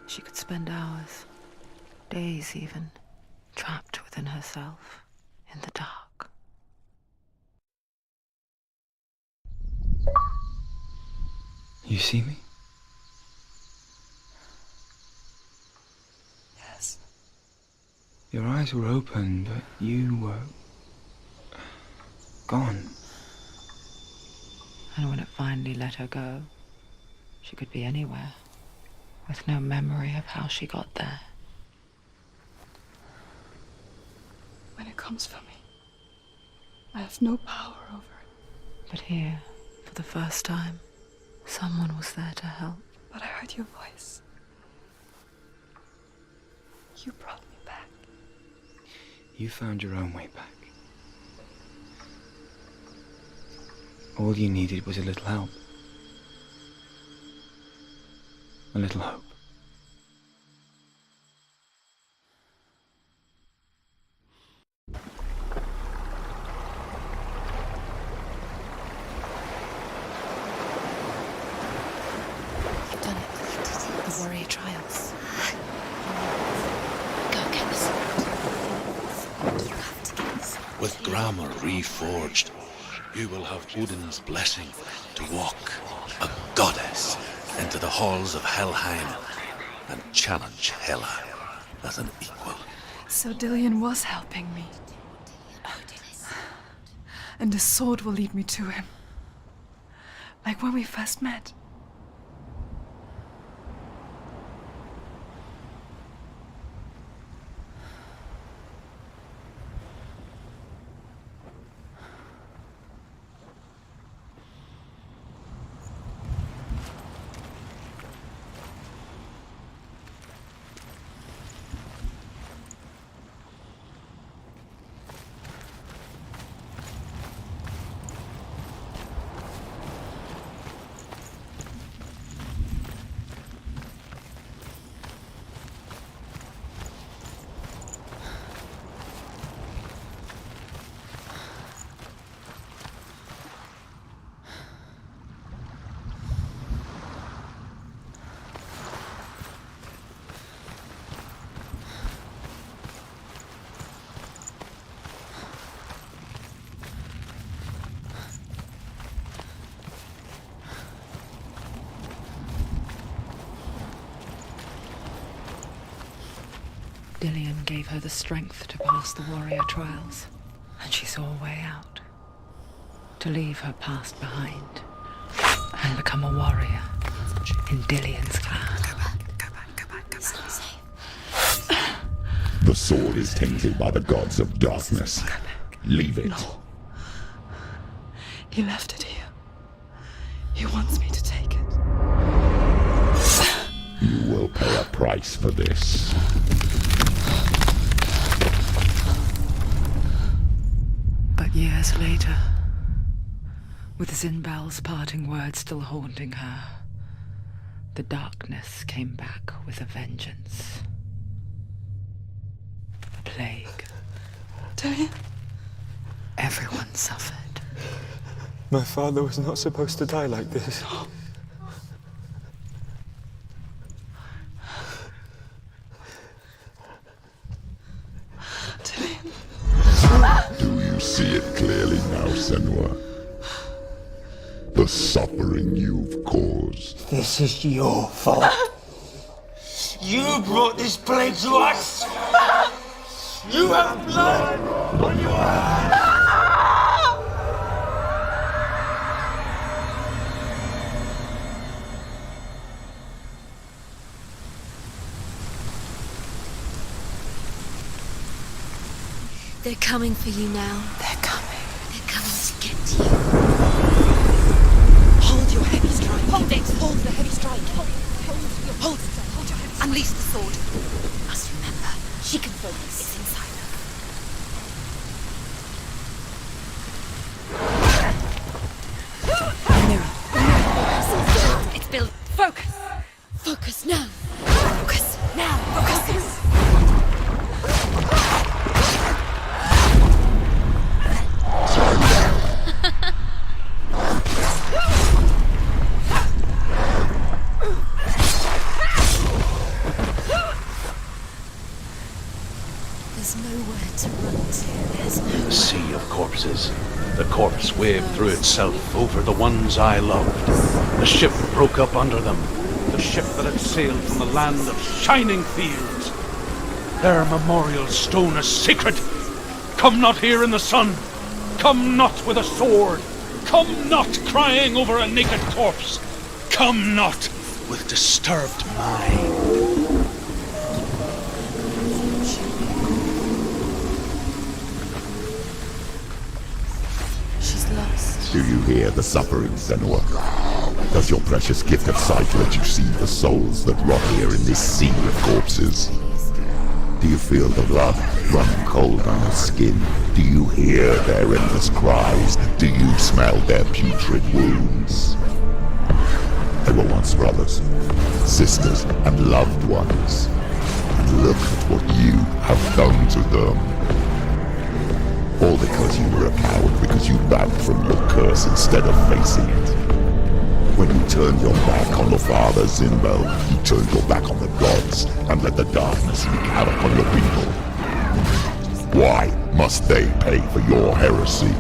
She could spend hours, days even, trapped within herself, in the dark. You see me? Yes. Your eyes were open, but you were gone. And when it finally let her go, she could be anywhere, with no memory of how she got there. When it comes for me, I have no power over it. But here, for the first time, someone was there to help. But I heard your voice. You brought me back. You found your own way back. All you needed was a little help. A little hope. You've done it. The warrior trials. Go get the sword. You have to get the sword. With grammar reforged, you will have Odin's blessing to walk goddess into the halls of Helheim and challenge Hela as an equal. So Dillion was helping me. And the sword will lead me to him. Like when we first met. Dillion gave her the strength to pass the warrior trials, and she saw a way out. To leave her past behind and become a warrior in Dillion's clan. Go back. It's not safe. The sword is tainted by the gods of darkness. Leave it. No. He left it here. He wants me to take it. You will pay a price for this. But years later, with Zinbal's parting words still haunting her, the darkness came back with a vengeance. A plague. Dillion? Everyone suffered. My father was not supposed to die like this. Do you see it clearly now, Senua? The suffering you've caused. This is your fault. You brought this plague to us! You have blood on your hands! They're coming for you now. They're coming. They're coming to get you. Hold your heavy strike. Hold it. Hold the heavy strike. Hold it. Hold your heavy strike. Unleash the sword. Must remember, she can focus. It's inside her. It's built. Focus. Focus now. Focus. Now. Focus. There's nowhere to run to. There's no The sea of corpses. The corpse waved through itself over the ones I loved. The ship broke up under them. The ship that had sailed from the land of shining fields. Their memorial stone is sacred. Come not here in the sun. Come not with a sword. Come not crying over a naked corpse. Come not with disturbed mind. She's lost. Do you hear the suffering, Senua? Does your precious gift of sight let you see the souls that rot here in this sea of corpses? Do you feel the blood running cold on your skin? Do you hear their endless cries? Do you smell their putrid wounds? They were once brothers, sisters, and loved ones. And look at what you have done to them. All because you were a coward, because you ran from your curse instead of facing it. When you turned your back on the father Zinbel, you turned your back on the gods and let the darkness wreak havoc on your people. Why must they pay for your heresy?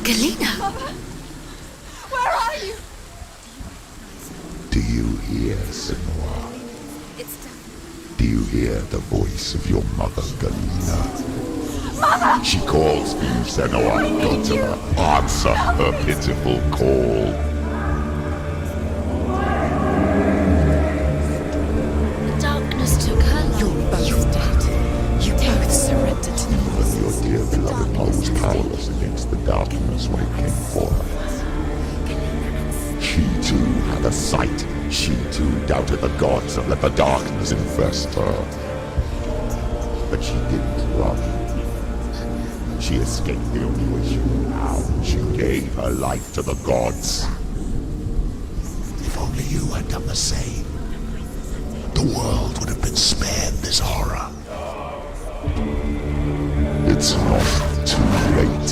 Galena! Where are you? Do you hear, Senua? Do you hear the voice of your mother, Galena? Mother! She calls for you, Senua. Go to her. Answer her pitiful call. The darkness took her life. You're both dead. You both surrendered to the Even your dear beloved was powerless against the darkness when it came for her. She too had a sight. She too doubted the gods and let the darkness infest her. But she didn't run. She escaped the only way she knew how. She gave her life to the gods. If only you had done the same, the world would have been spared this horror. It's not too late.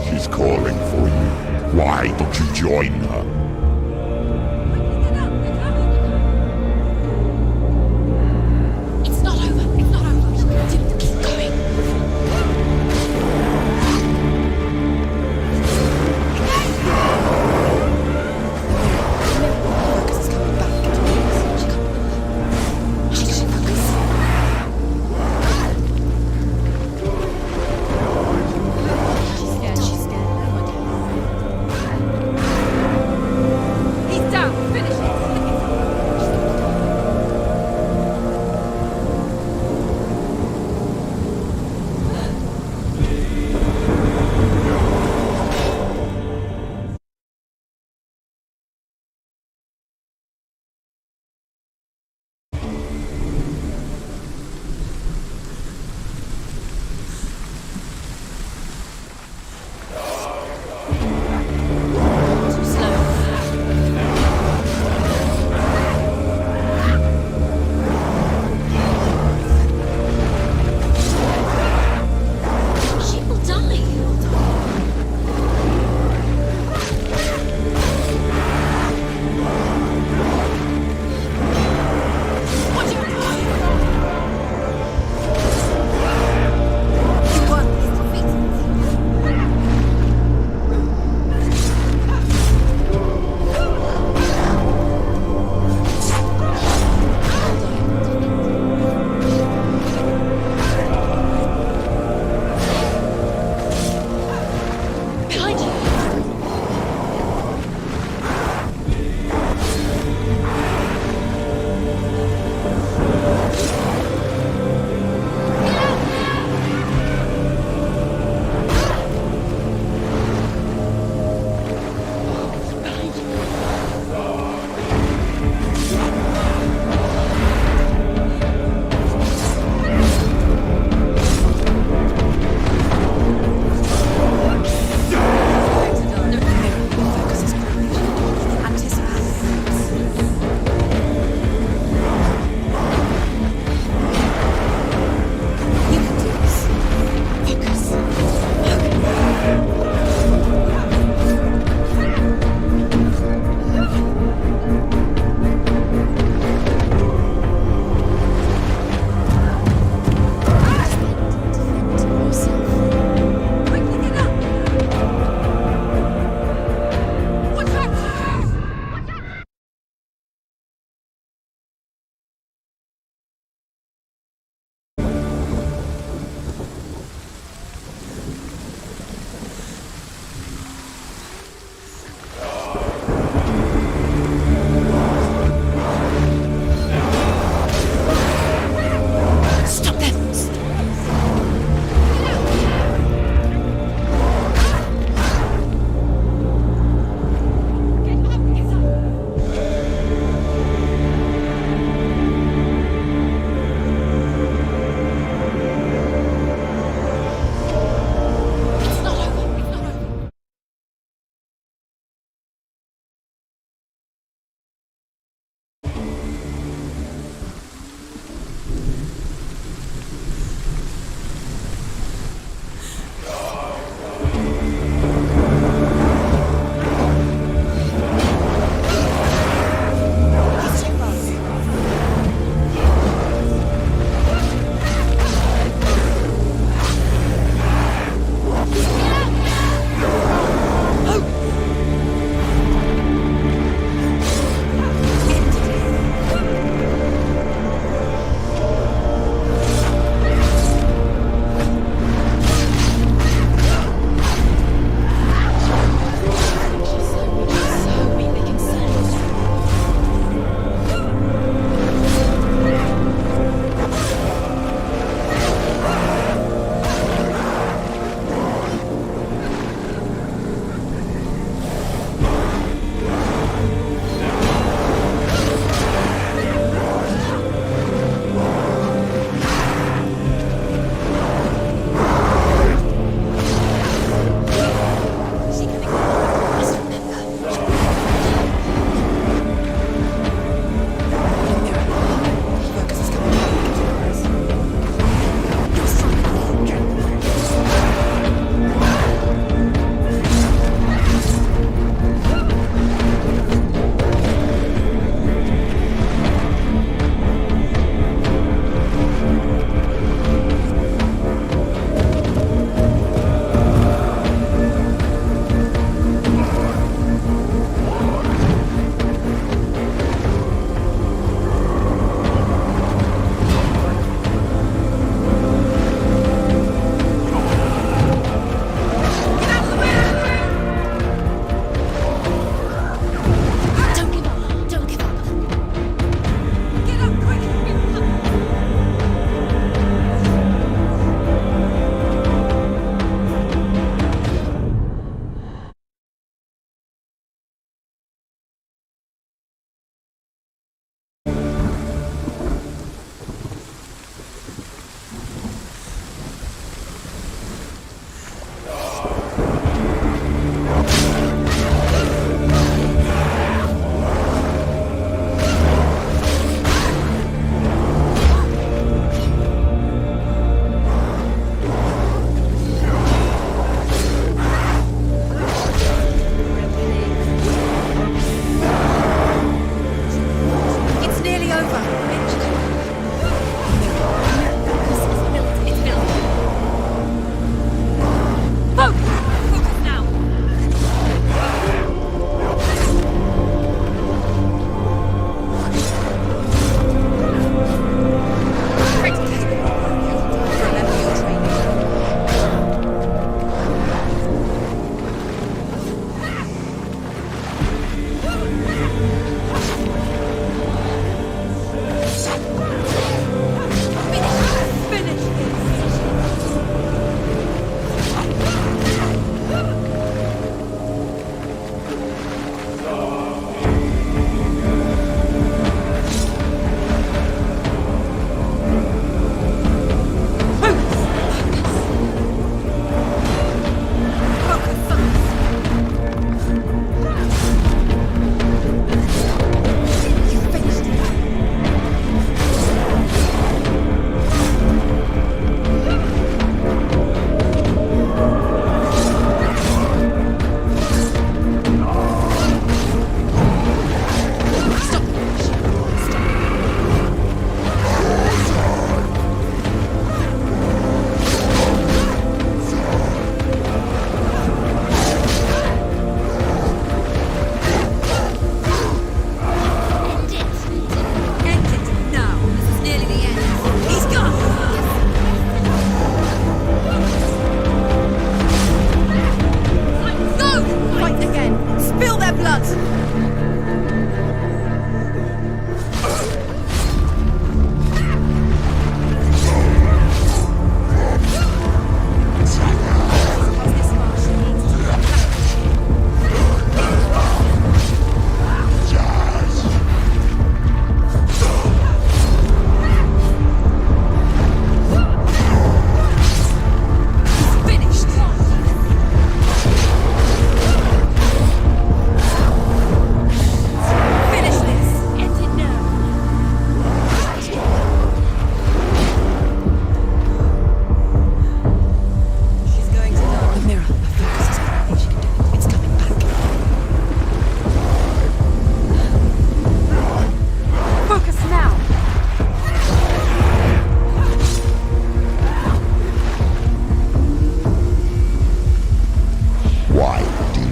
She's calling for you. Why don't you join her? It's not over. It's not over. Keep going. focus is coming back. Focus. She's scared. She's scared.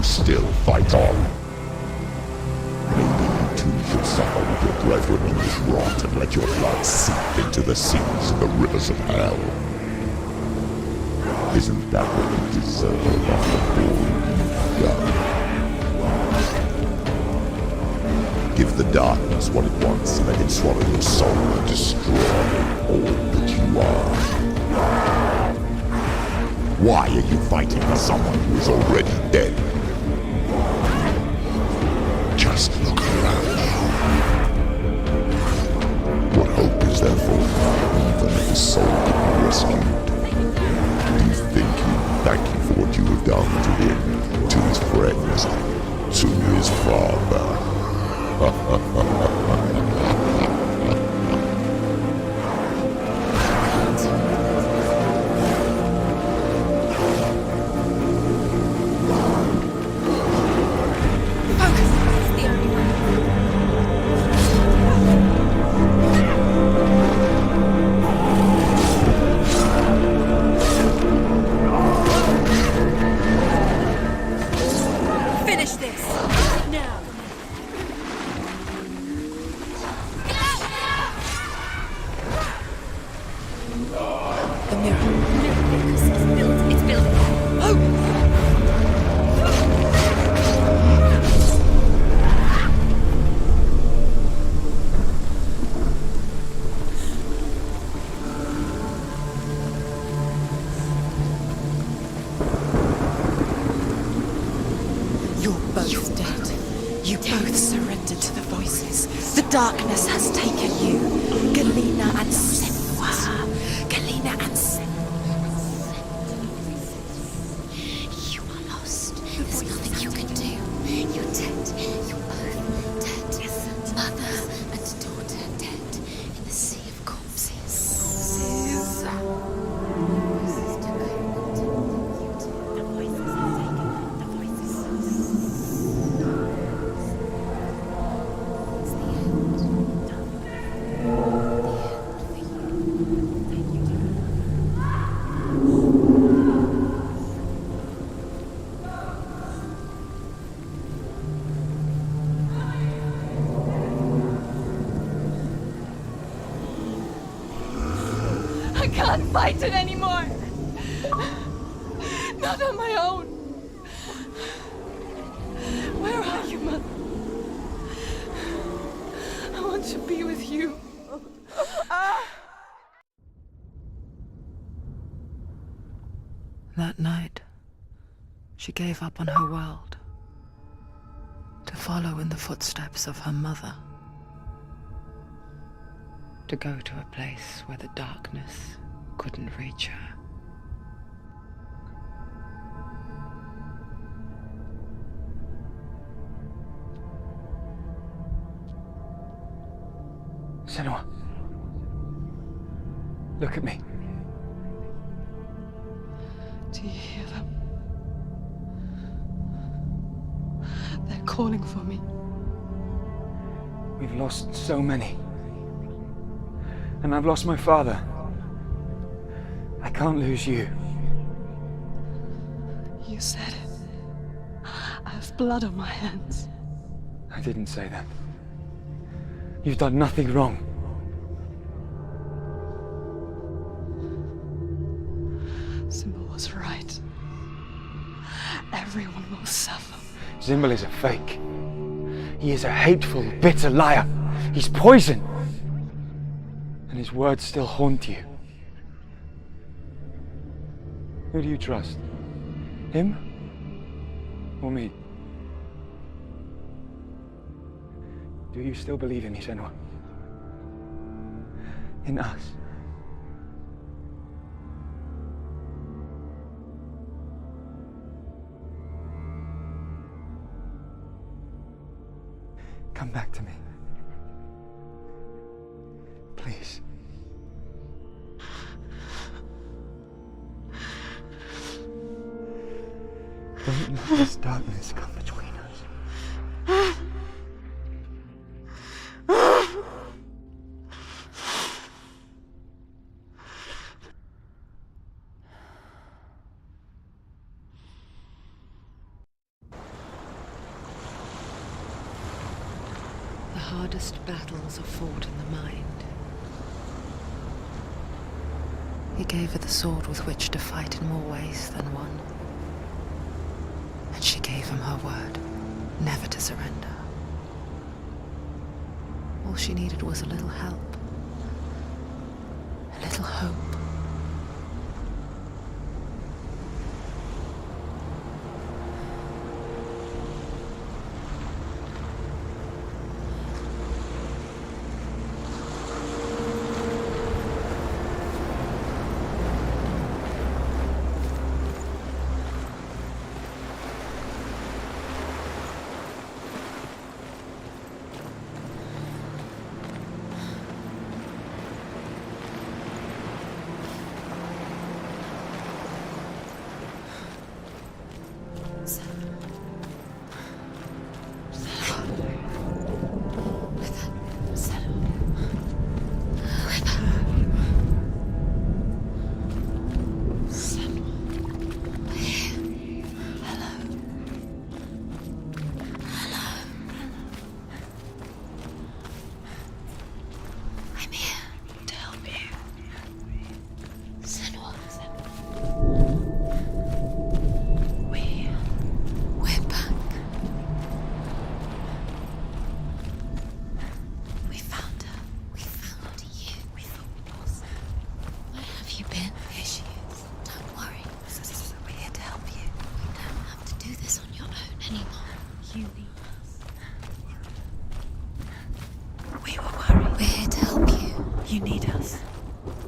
still fight on. Maybe you too should suffer with your brethren in this rot and let your blood seep into the seas and the rivers of hell. Isn't that what you deserve after all you've done? Give the darkness what it wants and let it swallow your soul and destroy all that you are. Why are you fighting for someone who is already dead? Just look around you. What hope is there for you, even if the soul can be rescued? Do you think he'll thank you for what you have done to him, to his friends, to his father? Finish this! Now! The mirror. It's built. Oh! You're both dead. You both surrendered to the voices. The darkness has taken you. Galena and Senua. Galena and Senua. You are lost. There's nothing you can do. You're dead. You're both dead. Mother and daughter dead in the sea of corpses. I can't fight it anymore. Not on my own. Where are you, Mother? I want to be with you. That night, she gave up on her world to follow in the footsteps of her mother, to go to a place where the darkness couldn't reach her. Senua. Look at me. Do you hear them? They're calling for me. We've lost so many. And I've lost my father. I can't lose you. You said it. I have blood on my hands. I didn't say that. You've done nothing wrong. Symbol was right. Everyone will suffer. Zimbel is a fake. He is a hateful, bitter liar. He's poison. And his words still haunt you. Who do you trust? Him? Or me? Do you still believe in me, Senua? In us? Come back to me. Please. Don't let this darkness come between us. hardest battles are fought in the mind. He gave her the sword with which to fight in more ways than one. And she gave him her word, never to surrender. All she needed was a little help, a little hope. You need us.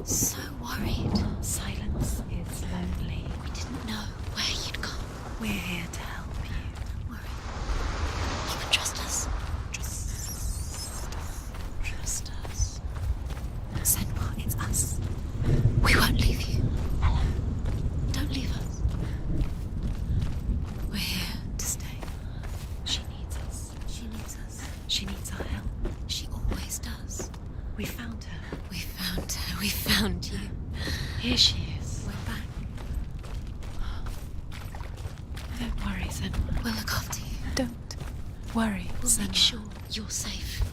So worried. Silence is lonely. We didn't know where you'd gone. We're here to help you. Don't worry. You can trust us. Trust us. Senua, it's us. We won't leave you. Hello. Don't leave us. We're here to stay. She needs us. She needs us. She needs our help. She always does. We found her. We found her. We found you. Here she is. We're back. Don't worry, Senua. We'll look after you. Don't worry, We'll Senua. make sure you're safe.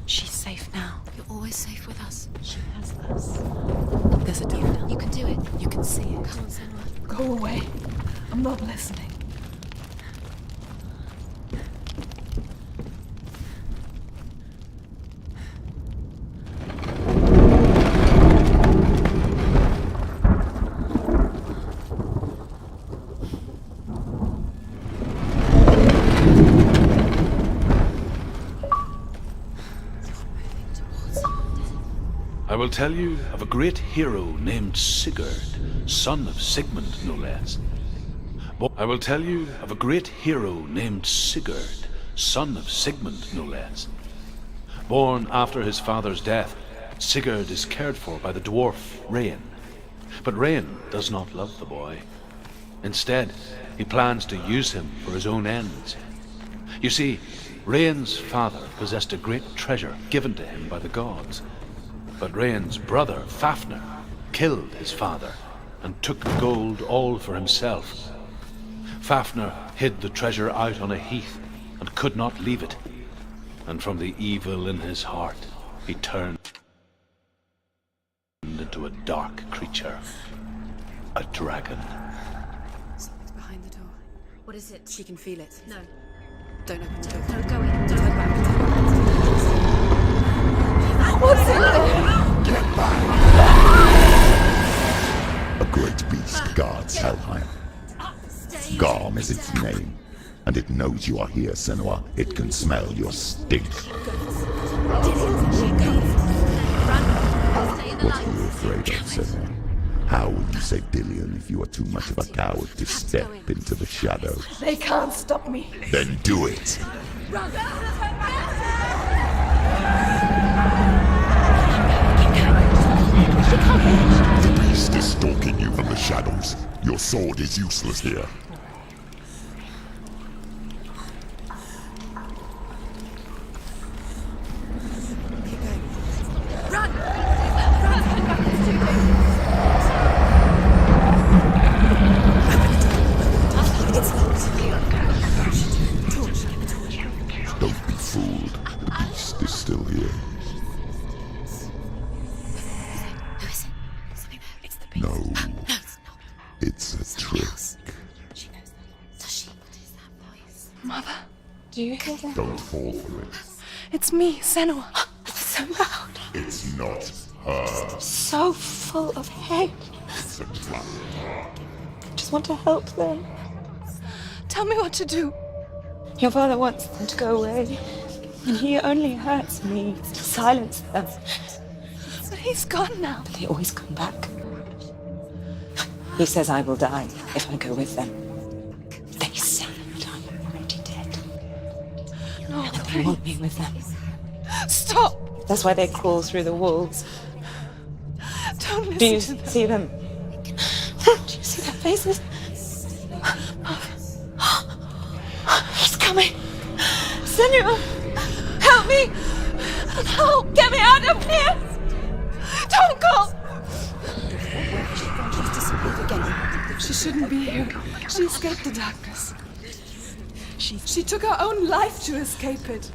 She's safe now. You're always safe with us. She has us. There's a door. You can do it. You can see it. Come on, Senua. Go away. I'm not listening. I will tell you of a great hero named Sigurd, son of Sigmund, no less. I will tell you of a great hero named Sigurd, son of Sigmund, no less. Born after his father's death, Sigurd is cared for by the dwarf Rain. But Rain does not love the boy. Instead, he plans to use him for his own ends. You see, Rain's father possessed a great treasure given to him by the gods. But Rain's brother, Fafnir, killed his father and took the gold all for himself. Fafnir hid the treasure out on a heath and could not leave it. And from the evil in his heart, he turned into a dark creature, a dragon. Something's behind the door. What is it? She can feel it. No. Don't open the door. Don't go in. Don't Turn go back. What's in there? Get back! A great beast guards Helheim. Garm is its name, and it knows you are here, Senua. It can smell your stink. What are you afraid of, Senua? How would you say Dillion if you are too much of a coward to step into the shadows? They can't stop me. Then do it! The beast is stalking you from the shadows. Your sword is useless here. Keep going. Run! Don't be fooled. Mother, do you hear that? Don't fall for it. It's me, Senua. It's so loud. It's not her. So full of hate. It's a trap. I just want to help them. Tell me what to do. Your father wants them to go away, and he only hurts me to silence them. But he's gone now. But they always come back. He says I will die if I go with them. They say that I'm already dead. No, And they want me with them. Stop! That's why they crawl through the walls. Don't listen Do you to them. see them? Do you see their faces? He's coming! Senua! Help me! Help! Get me out of here! Don't go! She's disappeared again. She shouldn't be here. She escaped the darkness. She took her own life to escape it.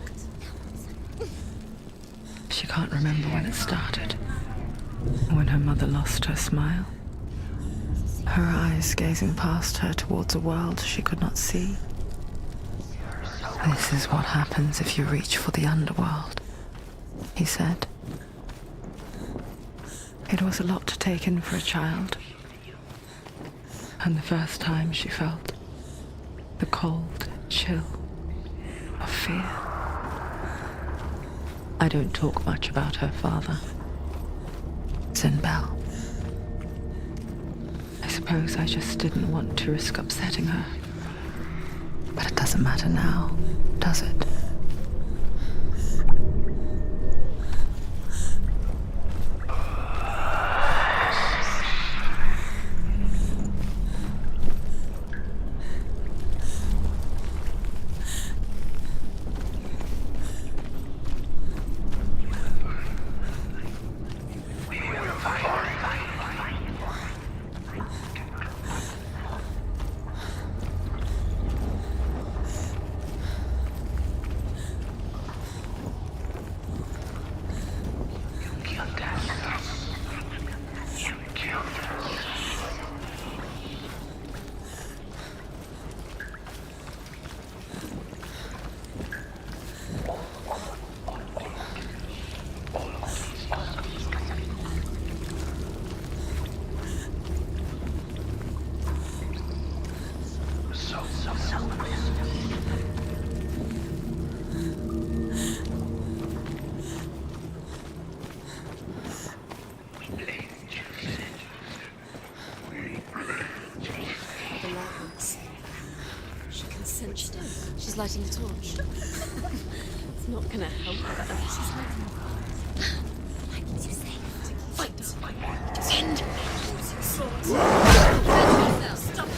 She can't remember when it started. When her mother lost her smile. Her eyes gazing past her towards a world she could not see. This is what happens if you reach for the underworld, he said. It was a lot to take in for a child. And the first time she felt the cold chill of fear. I don't talk much about her father, Zinbel. I suppose I just didn't want to risk upsetting her. But it doesn't matter now, does it? She's lighting a torch. It's not gonna help her. She's lighting a fire. Why did you say? Fight! Send! Use your sword. Defend yourself. Stop!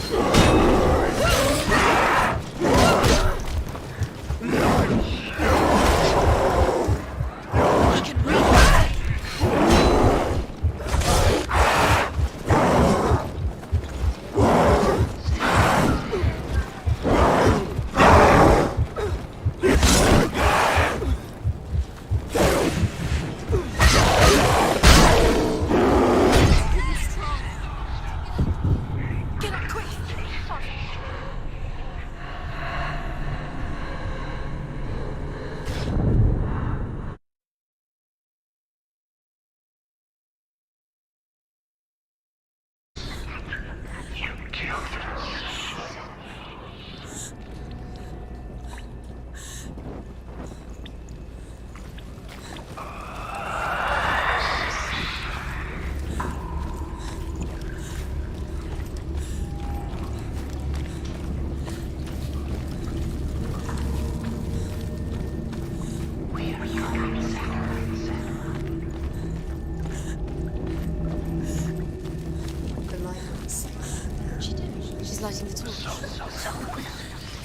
Lighting the torch.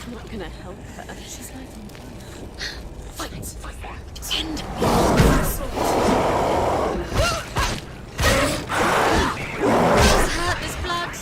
I'm not gonna help her. She's lighting the fire. Fight! Send! She's hurt. There's blood.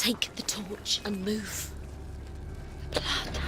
Take the torch and move. Blood.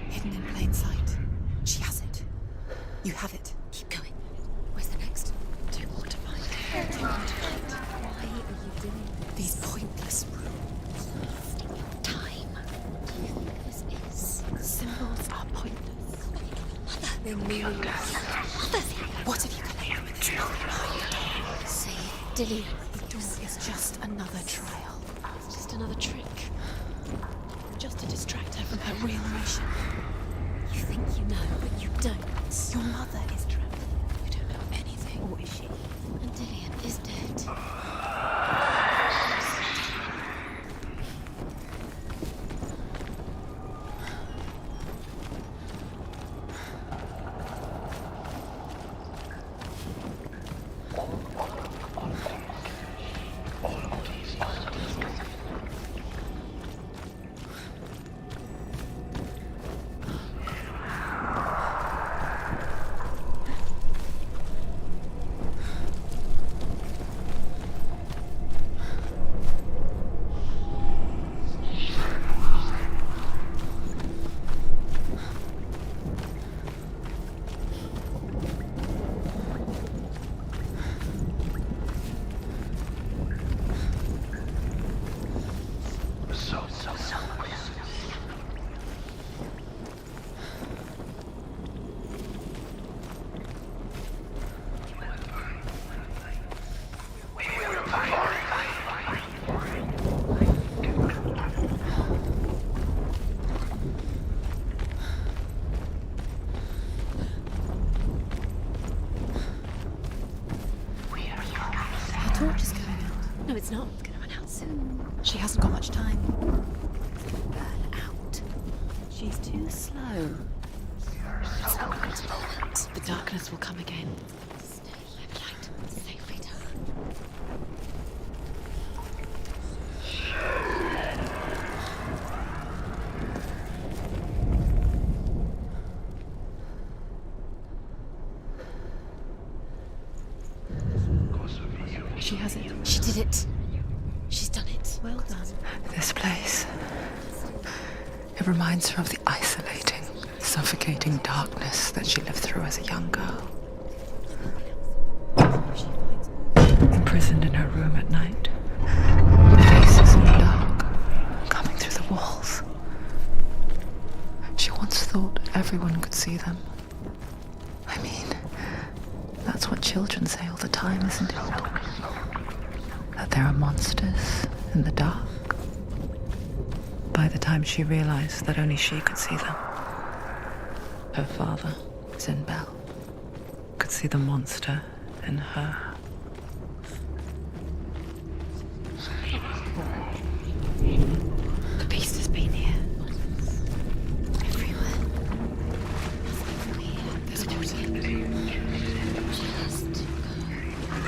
Hidden in plain sight. She has it. You have it. Keep going. Where's the next? Do you want to find it? Do you want to find it? Why are you doing These pointless rules. wasting your time? Do you think this is? Symbols are pointless. They're meaningless. What have you collected with this book behind the door? Save Dillian. The door is just another trial. It's just another trick. Just to distract her from her real mission. You think you know, but you don't. Your mother is trapped here. You don't know anything. Or is she? And Dillian is dead. Her torch is going out. No, it's not. It's gonna run out soon. She hasn't got much time. Burn out. She's too slow. It's not going to burn out. The darkness will come again. Stay light. Stay Rita. She has it. She did it. She's done it. Well done. This place. It reminds her of the isolating, suffocating darkness that she lived through as a young girl. Imprisoned in her room at night. Faces in the dark, coming through the walls. She once thought everyone could see them. I mean, that's what children say all the time, isn't it? That there are monsters in the dark. By the time she realized that only she could see them, her father, Zinbel, could see the monster in her. The beast has been here. Everywhere. There's water. Just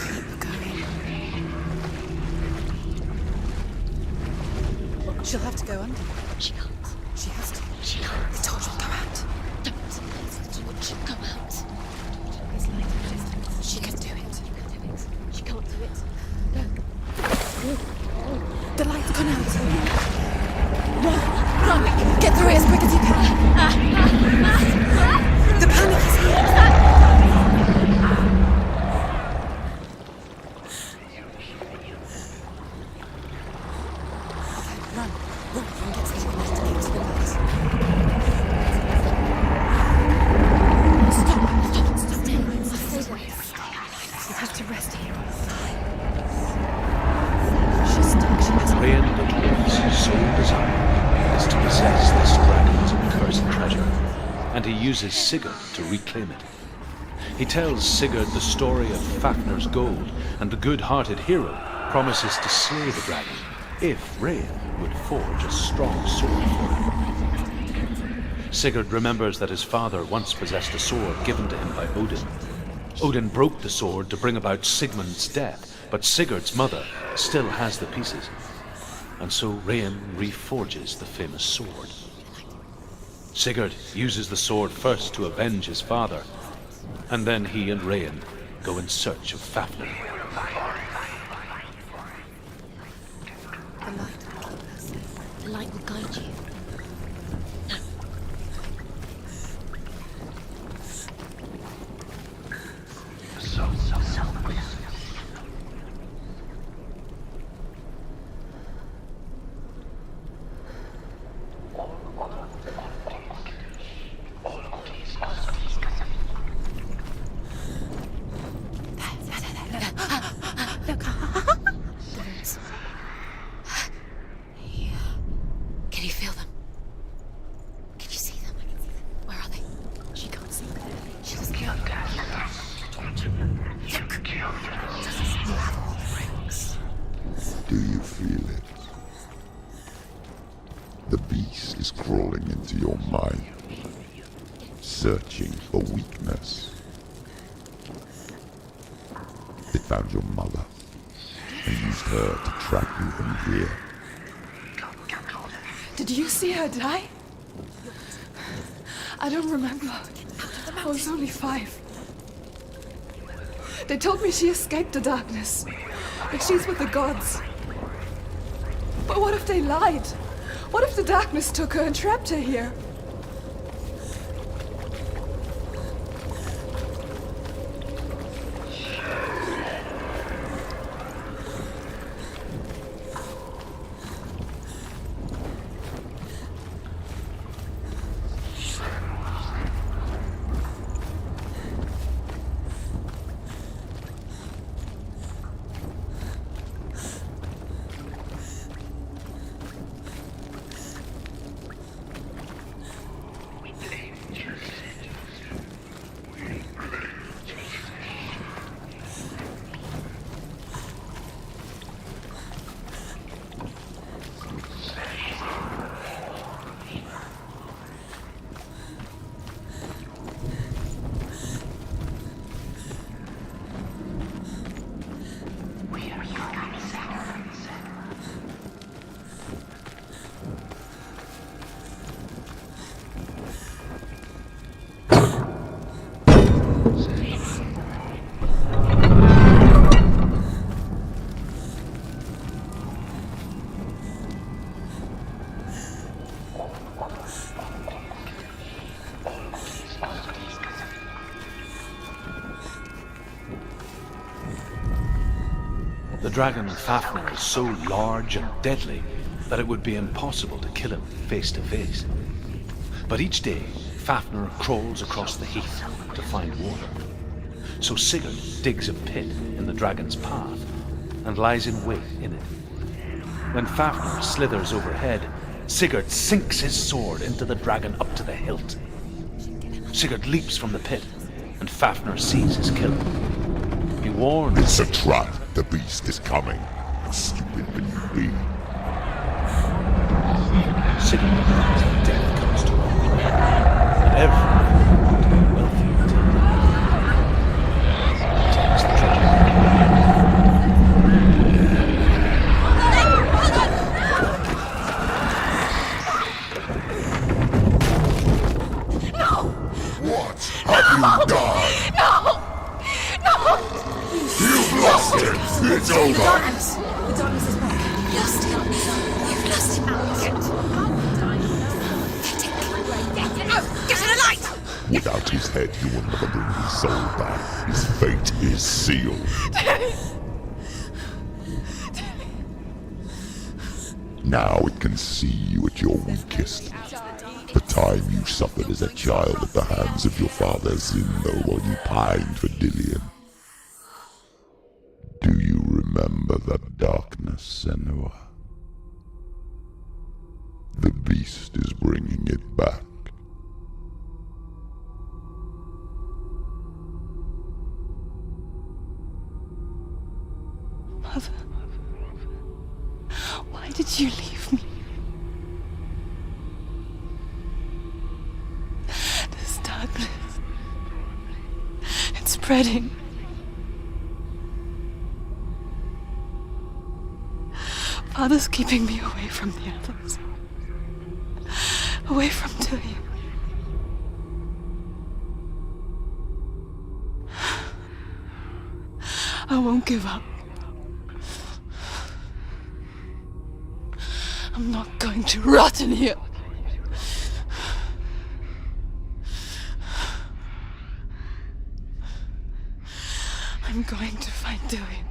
Keep going. She'll have to go under. She can't. She has to. She can't. The torch will come out. Don't let the torch come out. It's light in the distance. She can do it. She can't do it. The light's gone out. Run! Run! Get through it as quick as you can. The panic is here. Run! Run! Run! Get to the light. Get to the light. Stop! Stop! Stop! Stay there. Stay there. You have to rest here all the time. Rain the dwarf's sole desire is to possess this dragon's accursed treasure, and he uses Sigurd to reclaim it. He tells Sigurd the story of Fafnir's gold, and the good-hearted hero promises to slay the dragon if Rain would forge a strong sword for him. Sigurd remembers that his father once possessed a sword given to him by Odin. Odin broke the sword to bring about Sigmund's death, but Sigurd's mother still has the pieces, and so Rain reforges the famous sword. Sigurd uses the sword first to avenge his father, and then he and Rain go in search of Fafnir. The light will guide you. Can you feel them? Can you see them? Where are they? She can't see them. She doesn't know. Look! You have all the rings. Do you feel it? The beast is crawling into your mind, searching for weakness. It found your mother and used her to trap you in here. Did you see her die? I don't remember. I was only 5. They told me she escaped the darkness, that she's with the gods. But what if they lied? What if the darkness took her and trapped her here? The dragon Fafnir is so large and deadly that it would be impossible to kill him face to face. But each day, Fafnir crawls across the heath to find water. So Sigurd digs a pit in the dragon's path and lies in wait in it. When Fafnir slithers overhead, Sigurd sinks his sword into the dragon up to the hilt. Sigurd leaps from the pit, and Fafnir sees his killer. He warns... It's a trap. The beast is coming. Stupid will you be? Sigurd knows that death comes to all. And everyone wealthy until he takes the treasure. What? Have you died? No! You've lost it! It's over! The darkness is back. You've lost him. You've lost him. Get it out! Get to the light! Without his head, you will never bring his soul back. His fate is sealed. Now it can see you at your weakest. The time you suffered as a child at the hands of your father Zindo while you pined for Dillion. Do you remember that darkness, Senua? did you leave me? This darkness. It's spreading. Father's keeping me away from the others. Away from Dillian. I won't give up. I'm not going to rot in here. I'm going to find Dillian.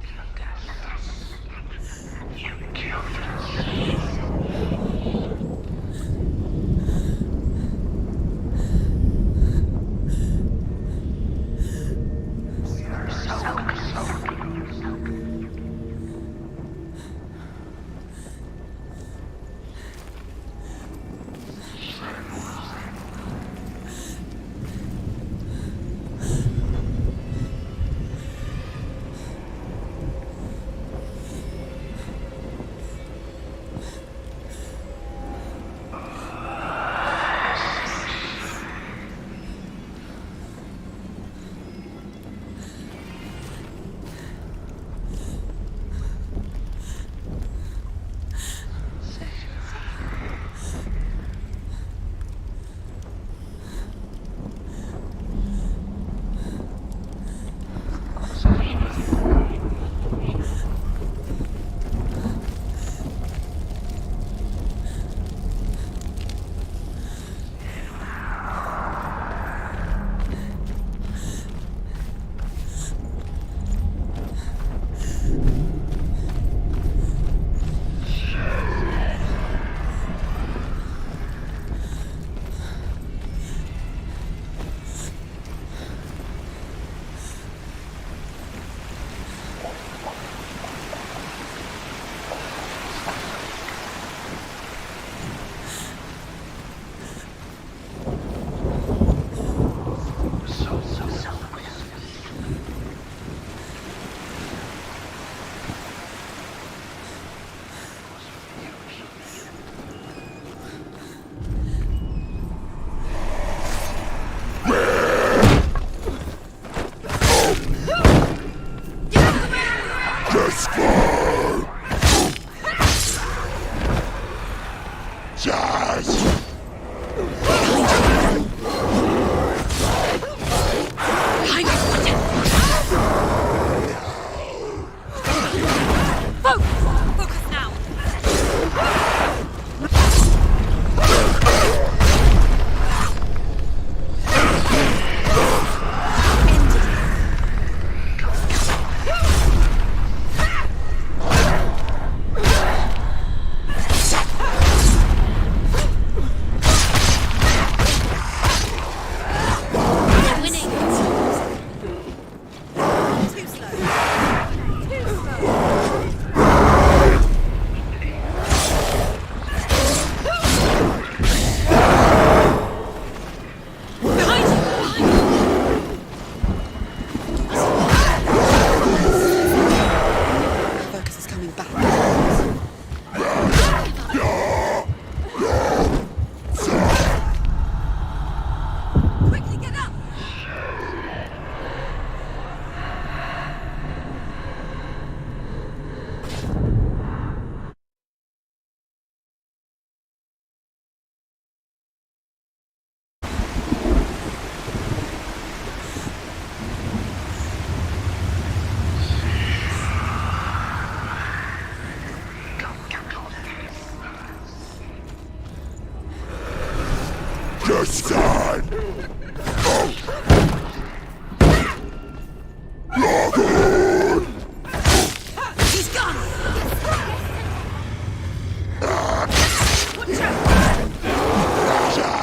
Just time! He's gone! Watch out!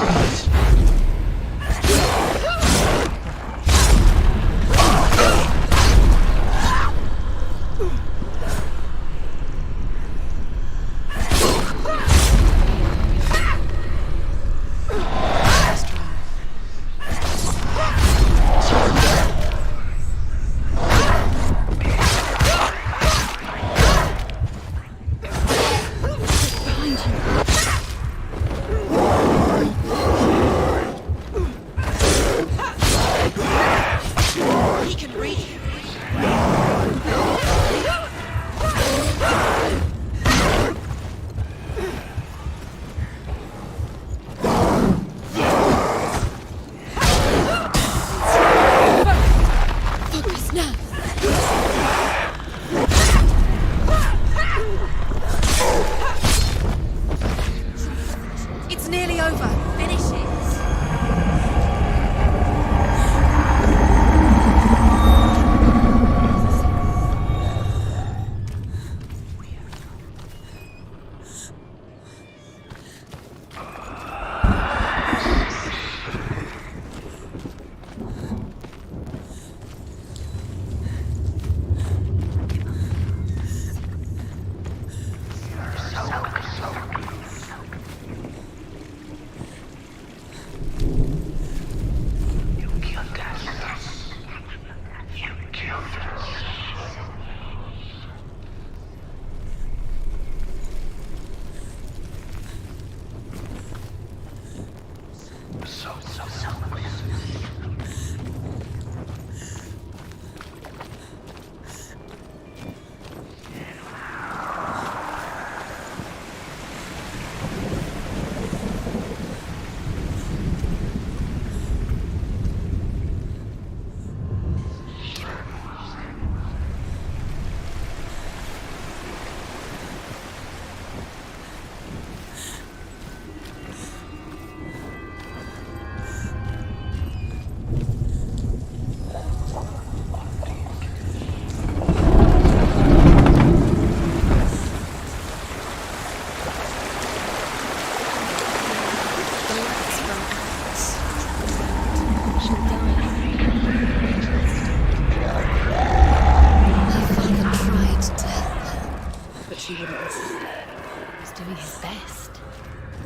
didn't listen. He was doing his best.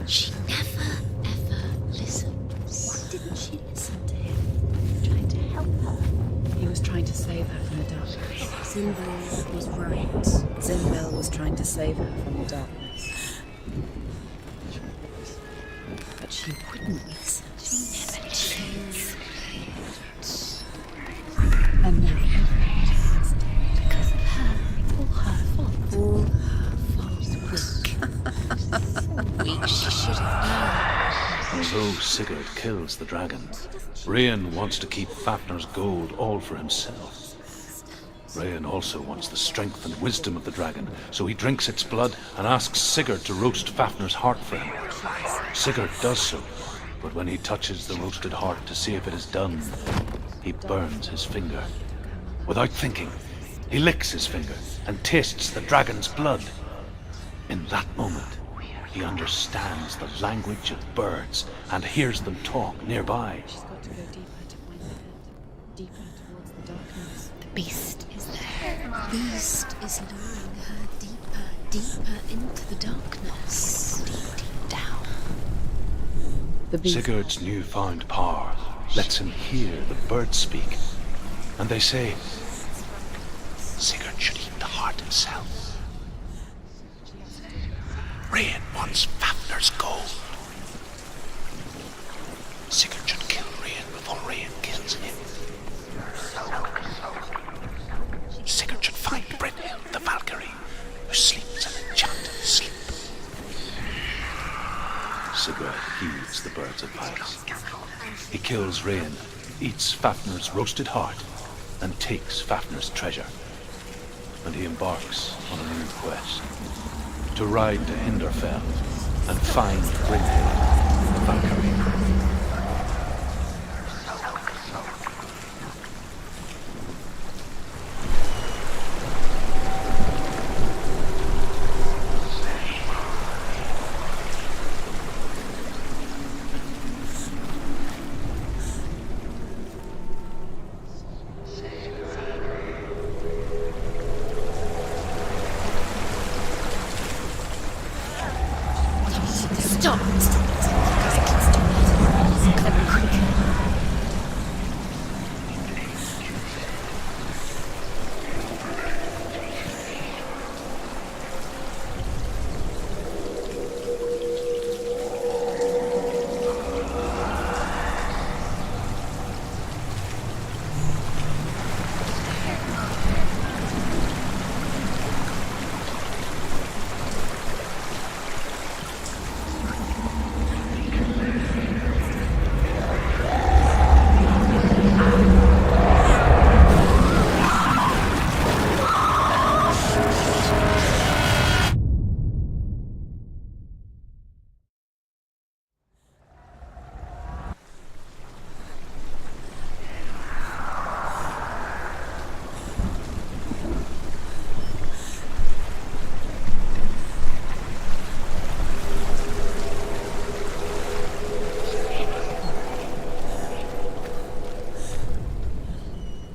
She never, ever listens. Why didn't she listen to him? Trying to help her. He was trying to save her from the darkness. Zinbel was right. Zinbel was trying to save her from the darkness. But she wouldn't listen. She never did. And now everything because of her. All her fault. All her fault. Weak. She should have known. So Sigurd kills the dragon. Rian wants to keep Fafnir's gold all for himself. Rian also wants the strength and wisdom of the dragon, so he drinks its blood and asks Sigurd to roast Fafnir's heart for him. Sigurd does so, but when he touches the roasted heart to see if it is done, he burns his finger. Without thinking, he licks his finger and tastes the dragon's blood. In that moment, he understands the language of birds and hears them talk nearby. She's got to go deeper to find the head. Deeper towards the darkness. The beast is there. The beast is luring her deeper, deeper into the darkness. Deep, deep down. The beast. Sigurd's newfound power lets him hear the birds speak. And they say, Sigurd should eat the heart himself. Rian wants Fafnir's gold. Sigurd should kill Rian before Rian kills him. Sigurd should find Brynhild, the Valkyrie, who sleeps an enchanted sleep. Sigurd heeds the birds' advice. He kills Rian, eats Fafnir's roasted heart, and takes Fafnir's treasure. And he embarks on a new quest. To ride to Hinderfell and find Brynhild, the Valkyrie. Stop!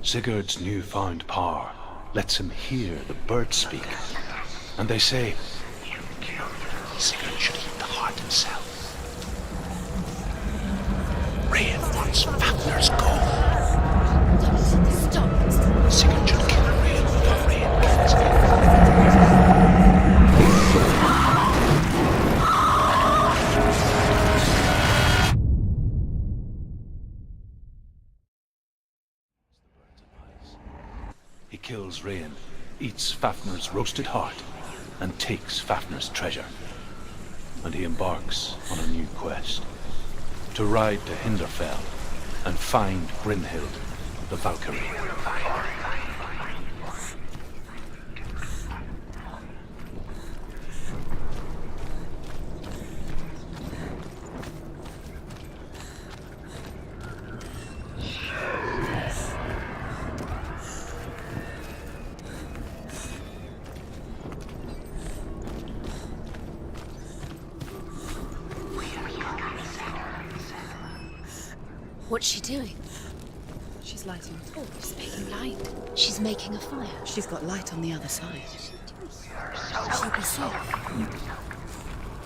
Sigurd's newfound power lets him hear the birds speak. And they say, Sigurd should eat the heart himself. Rian wants Fafnir's gold. Stop! Sigurd should kill Rian before Rian kills him. He kills Rian, eats Fafnir's roasted heart, and takes Fafnir's treasure. And he embarks on a new quest. To ride to Hinderfell and find Brynhild, the Valkyrie. What's she doing? She's lighting a torch. She's making light. She's making a fire. She's got light on the other side. She'll be safe.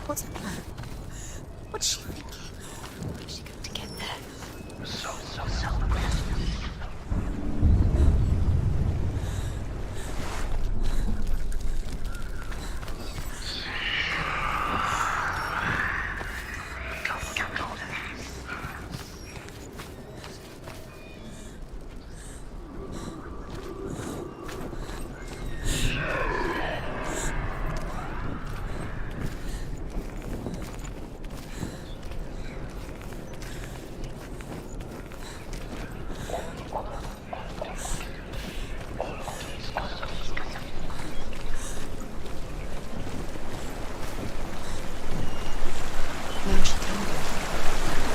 What's her plan? What's she thinking? How's she going to get there? So.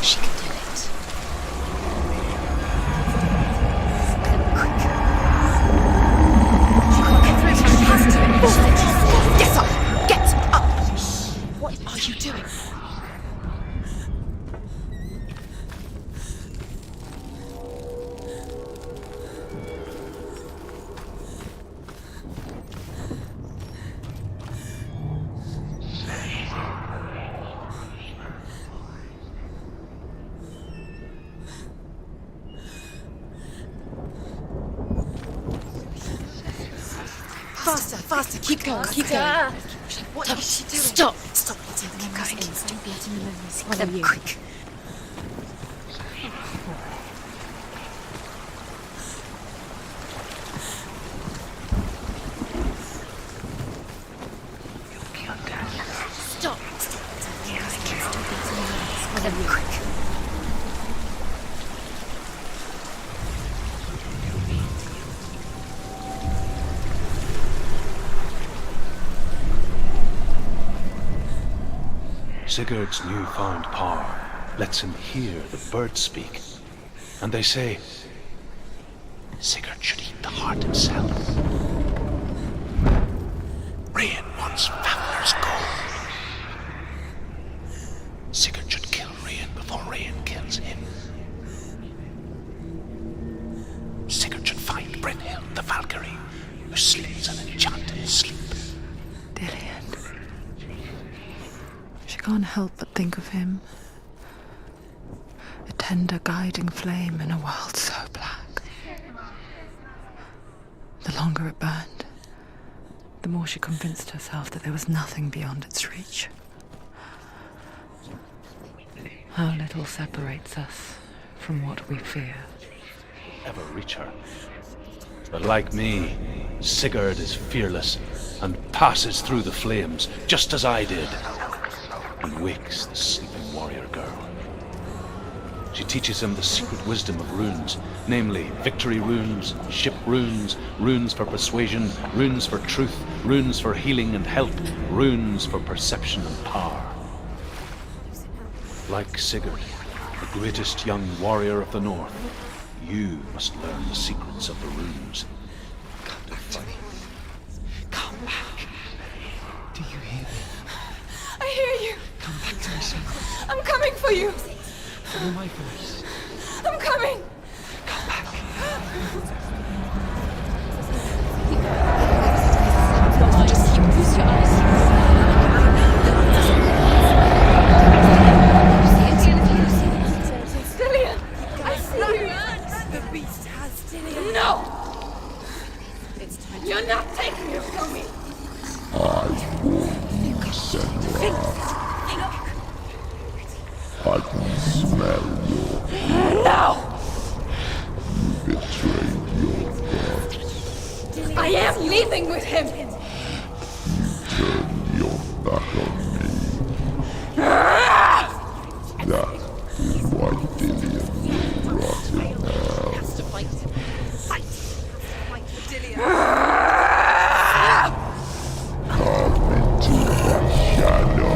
She can do it. Get up! Get up! What are you doing? Faster, keep going. What is she doing? Stop letting the memories in. Don't be letting the memories follow you. Quick. Stop. Quick. Sigurd's newfound power lets him hear the birds speak, and they say, Sigurd should eat the heart himself. Rain wants Fafnir's gold. Sigurd should kill Rain before Rain kills him. Sigurd should find Brynhild the Valkyrie, who slays an enchanted sleep. Dillion. She can't help but think of him. A tender guiding flame in a world so black. The longer it burned, the more she convinced herself that there was nothing beyond its reach. How little separates us from what we fear. Ever reach her. But like me, Sigurd is fearless and passes through the flames, just as I did, and wakes the sleeping warrior girl. She teaches him the secret wisdom of runes, namely victory runes, ship runes, runes for persuasion, runes for truth, runes for healing and help, runes for perception and power. Like Sigurd, the greatest young warrior of the North, you must learn the secrets of the runes. Come back to me. Come back. Do you hear me? I hear you. Come back to me, Senua. I'm coming for you. Follow my voice. I'm coming. Come back. Just close your eyes. Dillion, I see you. The beast has Dillion. No. You're not taking it from me. I warn you, Senua. I can smell your No. You betrayed your god. I am leaving with him. Turn your back on me. That is why Dillion will rot in hell. Come into my shadow.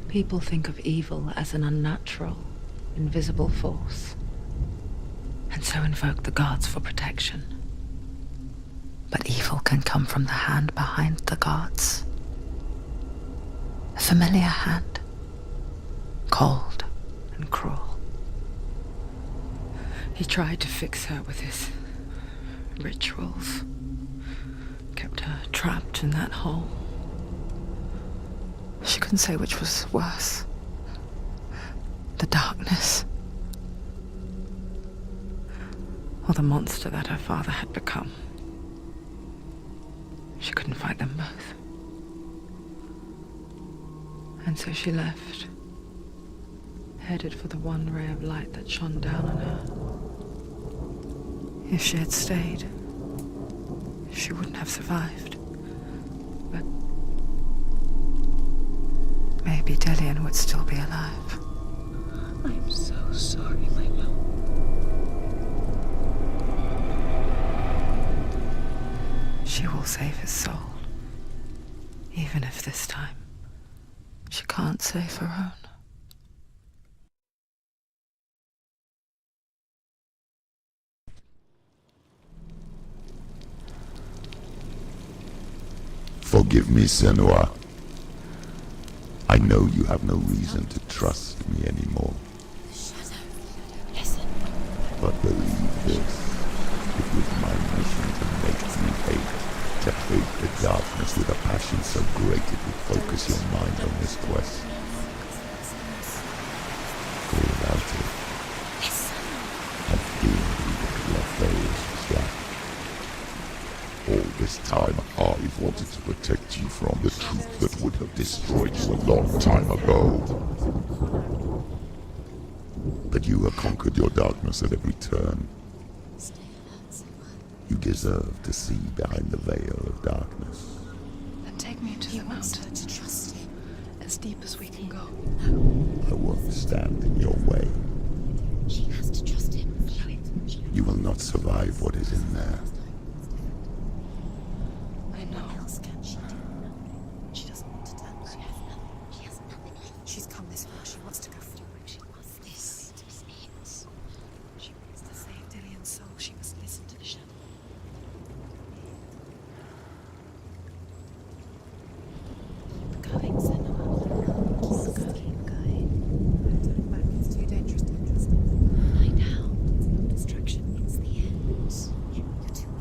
People think of evil as an unnatural, invisible force, and so invoke the gods for protection. But evil can come from the hand behind the gods. A familiar hand, cold and cruel. He tried to fix her with his rituals, kept her trapped in that hole. She couldn't say which was worse. The darkness, or the monster that her father had become. She couldn't fight them both. And so she left, headed for the one ray of light that shone down on her. If she had stayed, she wouldn't have survived. But maybe Dillion would still be alive. I'm so sorry, my love. She will save his soul, even if this time she can't save her own. Forgive me, Senua. I know you have no reason to trust me anymore. Listen. But believe this, it was my mission to make you hate. To hate the darkness with a passion so great it would focus your mind on this quest. For without it, I've doomed you to your failures trap. All this time, I've wanted to protect you from the truth that would have destroyed you a long time ago. But you have conquered your darkness at every turn. You deserve to see behind the veil of darkness. Then take me to the mountain. To trust him. As deep as we can go. I won't stand in your way. She has to trust him. You will not survive what is in there. I know. What else can she do? She doesn't want to turn back. She has nothing left. She's come this far. She wants to go through. She wants this. This is it. She wants to save Dillion's soul. She must listen to the shadow. Keep going, Senua. Keep going. Turn back. It's too dangerous. Find out. Distraction. It's the end. You're too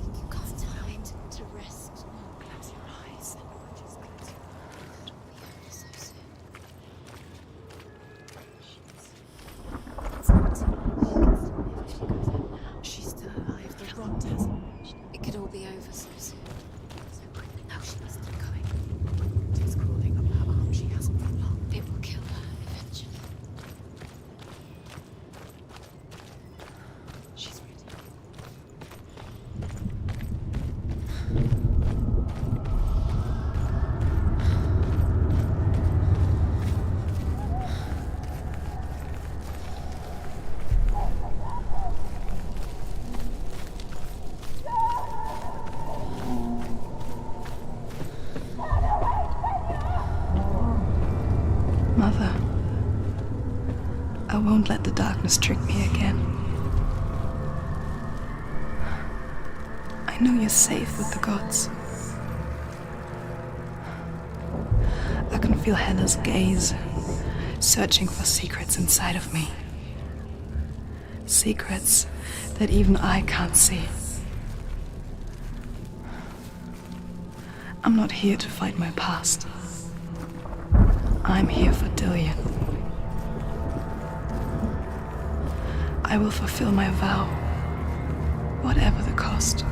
Mother, I won't let the darkness trick me again. I know you're safe with the gods. I can feel Hela's gaze, searching for secrets inside of me. Secrets that even I can't see. I'm not here to fight my past. I'm here for Dillion. I will fulfill my vow, whatever the cost.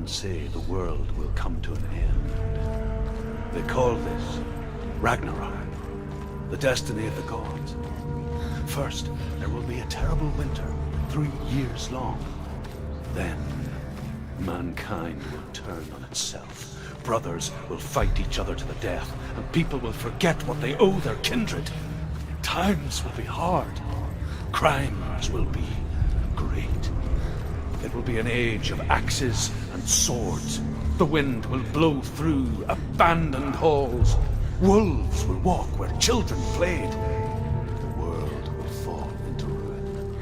Say the world will come to an end. They call this Ragnarok, the destiny of the gods. First, there will be a terrible winter, 3 years long. Then, mankind will turn on itself. Brothers will fight each other to the death, and people will forget what they owe their kindred. Times will be hard. Crimes will be great. It will be an age of axes and swords. The wind will blow through abandoned halls. Wolves will walk where children played. The world will fall into ruin.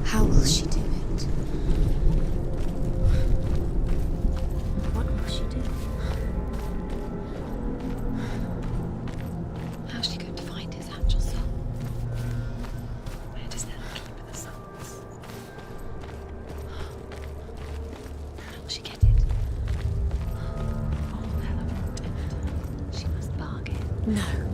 How will she do it? What will she do? How's she going to find his actual soul? Where does that keep the souls? How will she get it? Oh, Hela won't. She must bargain. No.